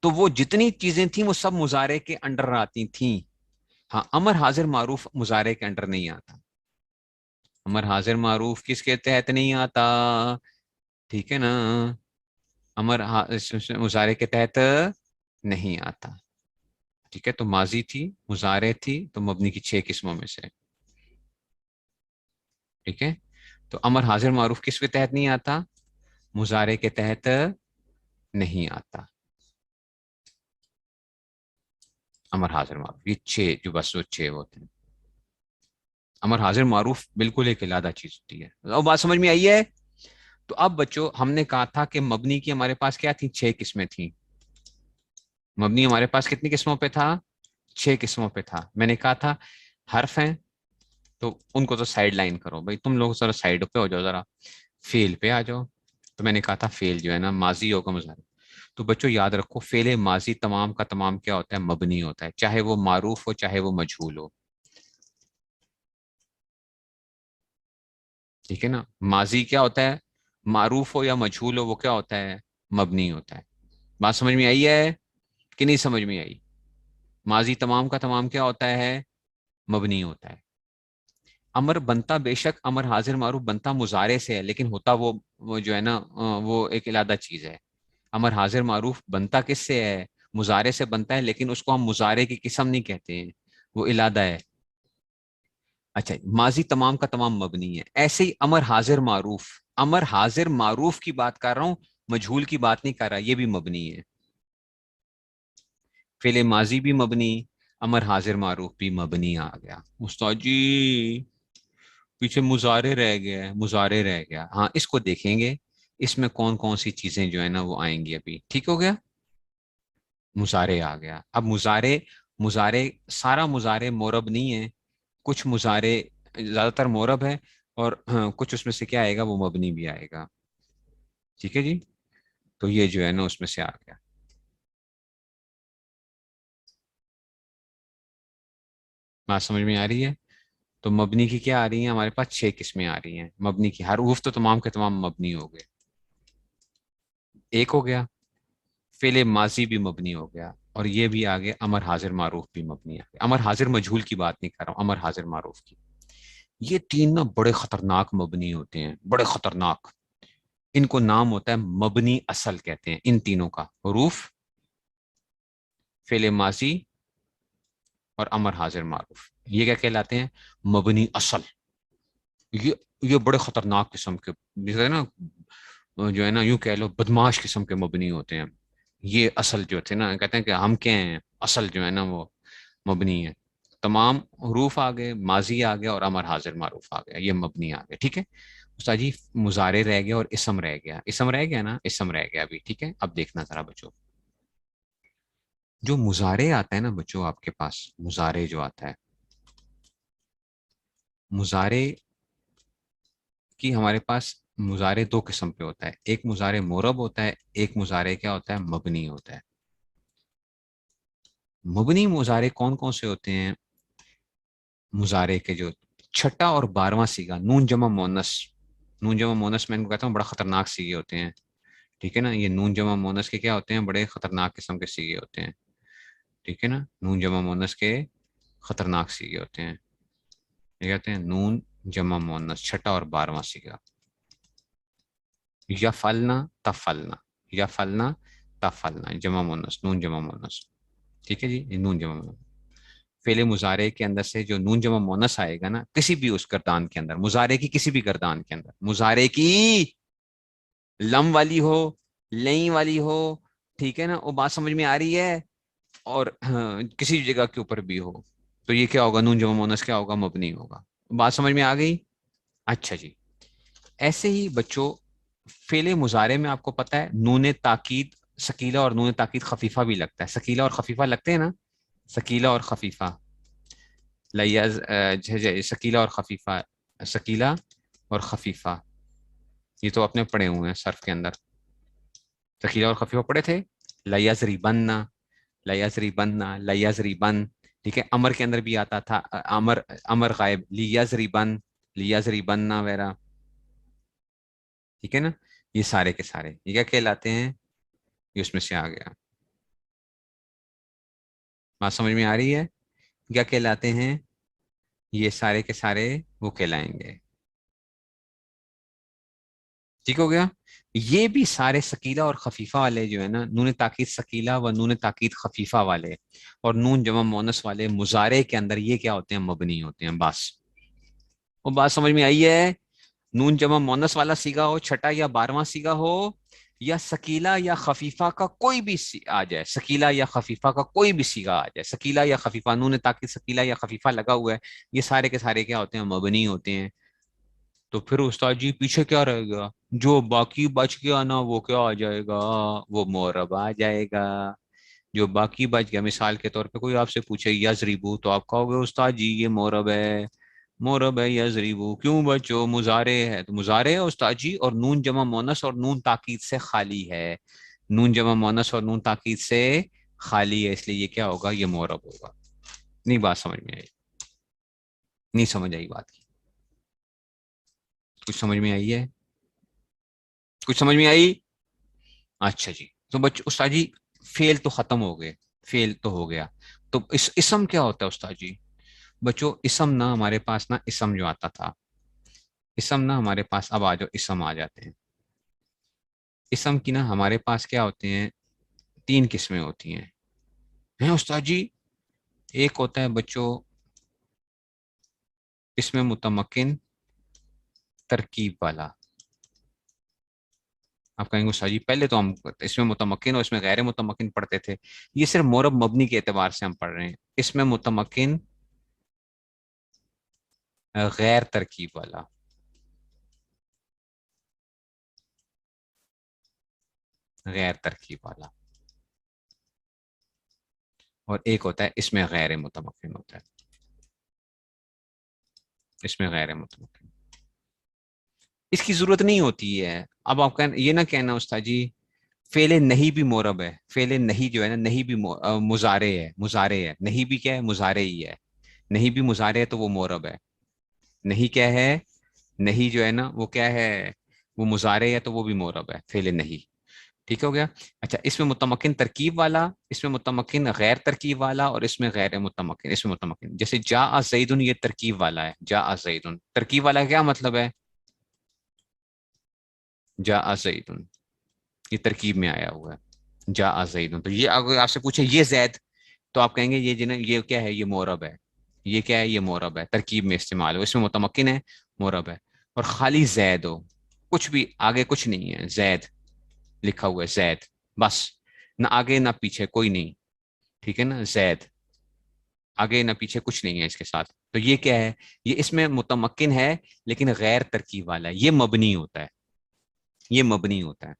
تو وہ جتنی چیزیں تھیں وہ سب مضارع کے انڈر آتی تھیں. ہاں امر حاضر معروف مضارع کے انڈر نہیں آتا. امر حاضر معروف کس کے تحت نہیں آتا؟ ٹھیک ہے نا، امر مضارع کے تحت نہیں آتا. ٹھیک ہے، تو ماضی تھی، مضارع تھی، تو مبنی کی 6 قسموں میں سے. ٹھیک ہے، تو امر حاضر معروف کس کے تحت نہیں آتا؟ مضارع کے تحت نہیں آتا. امر حاضر معروف یہ 6 جو بس وہ 6 ہوتے ہیں. امر حاضر معروف بالکل ایک علیحدہ چیز ہوتی ہے. اب بات سمجھ میں آئی ہے؟ تو اب بچوں ہم نے کہا تھا کہ مبنی کی ہمارے پاس کیا تھی؟ 6 قسمیں تھیں. مبنی ہمارے پاس کتنی قسموں پہ تھا؟ 6 قسموں پہ تھا. میں نے کہا تھا حرف ہیں تو ان کو تو سائڈ لائن کرو بھائی، تم لوگ ذرا سائڈ پہ ہو جاؤ، ذرا فیل پہ آ جاؤ. تو میں نے کہا تھا فیل جو ہے نا ماضی ہوگا مضارع. تو بچوں یاد رکھو فعل ماضی تمام کا تمام کیا ہوتا ہے؟ مبنی ہوتا ہے، چاہے وہ معروف ہو چاہے وہ مجہول ہو. ٹھیک ہے نا، ماضی کیا ہوتا ہے؟ معروف ہو یا مجہول ہو وہ کیا ہوتا ہے؟ مبنی ہوتا ہے. بات سمجھ میں آئی ہے کہ نہیں سمجھ میں آئی؟ ماضی تمام کا تمام کیا ہوتا ہے؟ مبنی ہوتا ہے. امر بنتا بے شک امر حاضر معروف بنتا مضارع سے ہے، لیکن ہوتا وہ جو ہے نا وہ ایک علیحدہ چیز ہے. امر حاضر معروف بنتا کس سے ہے؟ مضارع سے بنتا ہے، لیکن اس کو ہم مضارع کی قسم نہیں کہتے ہیں، وہ علیحدہ ہے. اچھا ماضی تمام کا تمام مبنی ہے. ایسے ہی امر حاضر معروف، امر حاضر معروف کی بات کر رہا ہوں، مجہول کی بات نہیں کر رہا، یہ بھی مبنی ہے. فعل ماضی بھی مبنی، امر حاضر معروف بھی مبنی آ گیا. استاد جی پیچھے مضارع رہ گیا ہے، مضارع رہ گیا. ہاں اس کو دیکھیں گے، اس میں کون کون سی چیزیں جو ہے نا وہ آئیں گی ابھی. ٹھیک ہو گیا، مضارع آ گیا. اب مضارع سارا مضارع مورب نہیں ہے، کچھ مضارع زیادہ تر مورب ہے، اور کچھ اس میں سے کیا آئے گا؟ وہ مبنی بھی آئے گا. ٹھیک ہے جی، تو یہ جو ہے نا اس میں سے آ گیا. بات سمجھ میں آ رہی ہے؟ تو مبنی کی کیا آ رہی ہیں ہمارے پاس؟ 6 قسمیں آ رہی ہیں مبنی کی. حروف تو تمام کے تمام مبنی ہو گئے. ایک ہو گیا فعل ماضی بھی مبنی ہو گیا، اور یہ بھی آگے امر حاضر معروف بھی مبنی آ گیا. امر حاضر مجہول کی بات نہیں کر رہا ہوں، امر حاضر معروف کی. یہ 3 نا بڑے خطرناک مبنی ہوتے ہیں، بڑے خطرناک. ان کو نام ہوتا ہے مبنی اصل کہتے ہیں. ان تینوں کا حروف، فعل ماضی اور امر حاضر معروف، یہ کیا کہلاتے ہیں؟ مبنی اصل. یہ بڑے خطرناک قسم کے جیسے ہے نا، جو ہے نا یوں کہہ لو بدماش قسم کے مبنی ہوتے ہیں. یہ اصل جو تھے نا کہتے ہیں کہ ہم کیا ہیں، اصل جو ہے نا وہ مبنی ہے. تمام حروف آ گئے، ماضی آ گیا اور امر حاضر معروف آ گیا، یہ مبنی آ گیا. ٹھیک ہے استاد جی، مضارع رہ گیا اور اسم رہ گیا. اسم رہ گیا نا، اسم رہ گیا ابھی. ٹھیک ہے اب دیکھنا ذرا بچوں، جو مضارع آتا ہے نا بچوں آپ کے پاس، مضارع جو آتا ہے، مضارع کی ہمارے پاس مضارع 2 قسم پہ ہوتا ہے. ایک مضارع مورب ہوتا ہے، ایک مضارع کیا ہوتا ہے؟ مبنی ہوتا ہے. مبنی مضارع کون کون سے ہوتے ہیں؟ مضارع کے جو 6واں اور 12واں سیگا نون جمع مونس، نون جمع مونس میں ان کو کہتا ہوں بڑا خطرناک سیغے ہوتے ہیں، ٹھیک ہے نا. یہ نون جمع مونس کے کیا ہوتے ہیں؟ بڑے خطرناک قسم کے سیغے ہوتے ہیں، ٹھیک ہے نا. نون جمع مونس کے خطرناک سیغے ہوتے ہیں. یہ کہتے ہیں نون جمع مونس، چھٹا اور 12واں سیغہ. یا فلنا تفلنا، یا فلنا تفلنا، جمع مونس، نون جمع مونس، ٹھیک ہے جی. یہ نون جمع مونس فعل مضارع کے اندر سے جو نون جمع مونس آئے گا نا، کسی بھی اس گردان کے اندر، مضارع کی کسی بھی گردان کے اندر، مضارع کی لم والی ہو، لئی والی ہو، ٹھیک ہے نا، وہ بات سمجھ میں آ رہی ہے، اور کسی جگہ کے اوپر بھی ہو، تو یہ کیا ہوگا؟ نون جمع مونس کیا ہوگا؟ مبنی ہوگا. بات سمجھ میں آ گئی؟ اچھا جی. ایسے ہی بچوں فعل مضارع میں آپ کو پتا ہے نون تاکید ثقیلہ اور نون تاکید خفیفہ بھی لگتا ہے. ثقیلہ اور خفیفہ لگتے ہیں نا، ثقیلہ اور خفیفہ، ثقیلہ اور خفیفہ، ثقیلہ اور خفیفہ، یہ تو اپنے پڑھے ہوئے ہیں صرف کے اندر. ثقیلہ اور خفیفہ پڑھے تھے. لیضربن، لیضربن، لیضربن، ٹھیک ہے. امر کے اندر بھی آتا تھا، امر، امر غائب، لیضربن، لیضربن وغیرہ، ٹھیک ہے نا. یہ سارے کے سارے یہ کیا کہلاتے ہیں؟ یہ اس میں سے آ گیا. بات سمجھ میں آ رہی ہے؟ کیا کہلاتے ہیں؟ یہ سارے کے سارے وہ کہلائیں گے. ٹھیک ہو گیا. یہ بھی سارے ثقیلہ اور خفیفہ والے جو ہے نا، نون تاکید ثقیلہ و نون تاکید خفیفہ والے اور نون جمع مونس والے مضارع کے اندر یہ کیا ہوتے ہیں؟ مبنی ہوتے ہیں. بس وہ بات سمجھ میں آئی ہے؟ نون جمع مونس والا سیگا ہو، چھٹا یا 12واں سیگا ہو، یا ثقیلہ یا خفیفہ کا کوئی بھی آ جائے، ثقیلہ یا خفیفہ کا کوئی بھی سیگا آ جائے، ثقیلہ یا خفیفہ، نون تاکید ثقیلہ یا خفیفہ لگا ہوا ہے، یہ سارے کے سارے کیا ہوتے ہیں؟ مبنی ہوتے ہیں. تو پھر استاد جی پیچھے کیا رہے گا؟ جو باقی بچ گیا نا وہ کیا آ جائے گا؟ وہ مورب آ جائے گا. جو باقی بچ گیا، مثال کے طور پہ کوئی آپ سے پوچھے یضربو، تو آپ کہو گے استاد جی یہ مورب ہے، مورب ہے یضربو. کیوں بچو؟ مضارع ہے. تو مضارع ہے استاد جی، اور نون جمع مونس اور نون تاکید سے خالی ہے. نون جمع مونس اور نون تاکید سے خالی ہے، اس لیے یہ کیا ہوگا؟ یہ مورب ہوگا. نہیں بات سمجھ میں آئی؟ نہیں سمجھ آئی بات کی؟ کچھ سمجھ میں آئی ہے؟ کچھ سمجھ میں آئی؟ اچھا جی. تو بچ استاد جی فیل تو ختم ہو گئے، فیل تو ہو گیا. تو اسم کیا ہوتا ہے استاد جی؟ بچوں اسم نہ ہمارے پاس، نہ اسم جو آتا تھا، اسم نہ ہمارے پاس، اب آ جاؤ اسم آ جاتے ہیں. اسم کی نا ہمارے پاس کیا ہوتے ہیں؟ 3 قسمیں ہوتی ہیں استاد جی. ایک ہوتا ہے بچوں اسم متمکن ترکیب والا. آپ کہیں گے استاد جی پہلے تو ہم اس میں متمکن اور اس میں غیر متمکن پڑھتے تھے، یہ صرف مورب مبنی کے اعتبار سے ہم پڑھ رہے ہیں. اس میں متمکن غیر ترکیب والا، غیر ترکیب والا، اور ایک ہوتا ہے اس میں غیر متمکن ہوتا ہے. اس میں غیر متمکن، اس کی ضرورت نہیں ہوتی ہے. اب آپ یہ نہ کہنا استاد جی فعل نہیں بھی مورب ہے، فعل نہیں جو ہے نا، نہیں بھی مضارع ہے، مضارع ہے. نہیں بھی کیا ہے؟ مضارع ہی ہے. نہیں بھی مضارع ہے تو وہ مورب ہے. نہیں کیا ہے؟ نہیں جو ہے نا وہ کیا ہے؟ وہ مضارع ہے تو وہ بھی مورب ہے، فعل نہیں. ٹھیک ہو گیا. اچھا اس میں متمکن ترکیب والا، اس میں متمکن غیر ترکیب والا، اور اس میں غیر متمکن. اس میں متمکن جیسے جاء زیدن، یہ ترکیب والا ہے. جاء زیدن ترکیب والا کیا مطلب ہے؟ جاء زیدن یہ ترکیب میں آیا ہوا ہے. جاء زیدن، تو یہ اگر آپ سے پوچھے یہ زید، تو آپ کہیں گے یہ جنہیں یہ کیا ہے؟ یہ مورب ہے. یہ کیا ہے؟ یہ مورب ہے، ترکیب میں استعمال ہو. اس میں متمکن ہے، مورب ہے. اور خالی زید ہو، کچھ بھی آگے کچھ نہیں ہے، زید لکھا ہوا ہے، زید بس، نہ آگے نہ پیچھے کوئی نہیں. ٹھیک ہے نا، زید آگے نہ پیچھے کچھ نہیں ہے اس کے ساتھ. تو یہ کیا ہے؟ یہ اس میں متمکن ہے لیکن غیر ترکیب والا ہے. یہ مبنی ہوتا ہے، یہ مبنی ہوتا ہے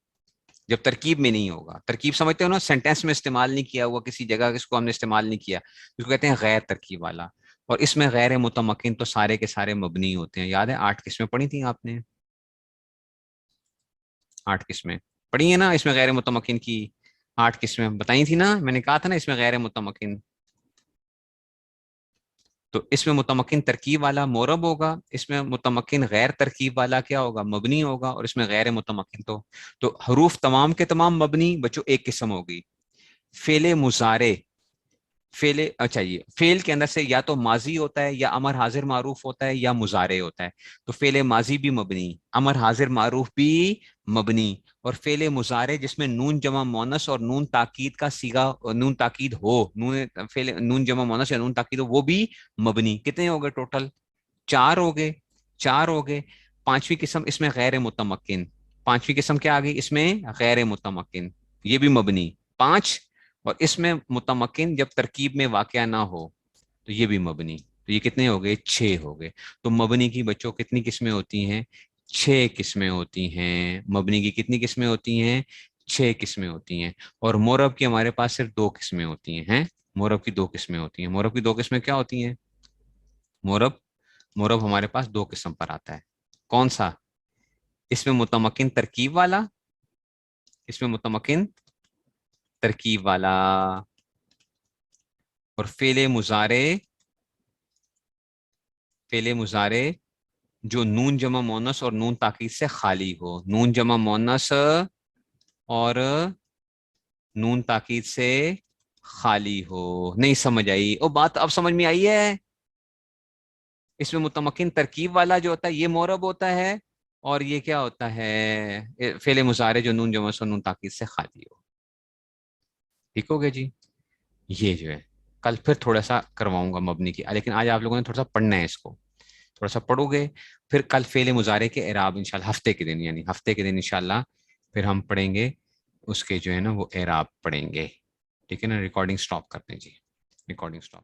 جب ترکیب میں نہیں ہوگا. ترکیب سمجھتے ہو نا، سینٹینس میں استعمال نہیں کیا ہوا کسی جگہ، اس کو ہم نے استعمال نہیں کیا، اس کو کہتے ہیں غیر ترکیب والا. اور اس میں غیر متمکن تو سارے کے سارے مبنی ہوتے ہیں. یاد ہے 8 قسمیں پڑھی تھیں آپ نے؟ 8 قسمیں پڑھی ہیں نا اس میں غیر متمکن کی. 8 قسمیں بتائی تھی نا، میں نے کہا تھا نا اس میں غیر متمکن. تو اس میں متمکن ترکیب والا مورب ہوگا، اس میں متمکن غیر ترکیب والا کیا ہوگا؟ مبنی ہوگا، اور اس میں غیر متمکن تو حروف تمام کے تمام مبنی بچوں ایک قسم ہوگی. فعل مضارع، فعل اچھا یہ فعل کے اندر سے یا تو ماضی ہوتا ہے یا امر حاضر معروف ہوتا ہے یا مضارع ہوتا ہے. تو فعل ماضی بھی مبنی، امر حاضر معروف بھی مبنی، اور فعل مضارع جس میں نون جمع مونس اور نون تاکید کا صیغہ، نون تاکید ہو، نون جمع مونس یا نون تاکید ہو، وہ بھی مبنی. کتنے ہو گئے ٹوٹل؟ 4 ہو گئے، 4 ہو گئے. پانچویں قسم اس میں غیر متمکن، پانچویں قسم کیا آ گئی اس میں؟ غیر متمکن، یہ بھی مبنی 5. اور اس میں متمکن جب ترکیب میں واقع نہ ہو تو یہ بھی مبنی. تو یہ کتنے ہو گئے؟ 6 ہو گئے. تو مبنی کی بچوں کتنی قسمیں ہوتی ہیں؟ 6 قسمیں ہوتی ہیں. مبنی کی کتنی قسمیں ہوتی ہیں؟ 6 قسمیں ہوتی ہیں. اور مورب کی ہمارے پاس صرف 2 قسمیں ہوتی ہیں. مورب کی 2 قسمیں ہوتی ہیں. مورب کی 2 قسمیں کیا ہوتی ہیں؟ مورب ہمارے پاس 2 قسم پر آتا ہے. کون سا؟ اس میں متمکن ترکیب والا، اس میں متمکن ترکیب والا، اور فعل مضارع، فعل مضارع جو نون جمع مونس اور نون تاکید سے خالی ہو. نون جمع مونس اور نون تاکید سے خالی ہو. نہیں سمجھ آئی؟ او بات اب سمجھ میں آئی ہے؟ اس میں متمکن ترکیب والا جو ہوتا ہے یہ مورب ہوتا ہے، اور یہ کیا ہوتا ہے؟ فعل مضارع جو نون جمع اور نون تاکید سے خالی ہو. ٹھیک ہو گیا جی؟ یہ جو ہے کل پھر تھوڑا سا کرواؤں گا مبنی کی، لیکن آج آپ لوگوں نے تھوڑا سا پڑھنا ہے اس کو، تھوڑا سا پڑھو گے. پھر کل فعل مضارع کے اعراب انشاءاللہ ہفتے کے دن، یعنی ہفتے کے دن انشاءاللہ پھر ہم پڑھیں گے اس کے جو ہے نا وہ اعراب پڑھیں گے. ٹھیک ہے نا؟ ریکارڈنگ سٹاپ کرتے ہیں جی، ریکارڈنگ سٹاپ.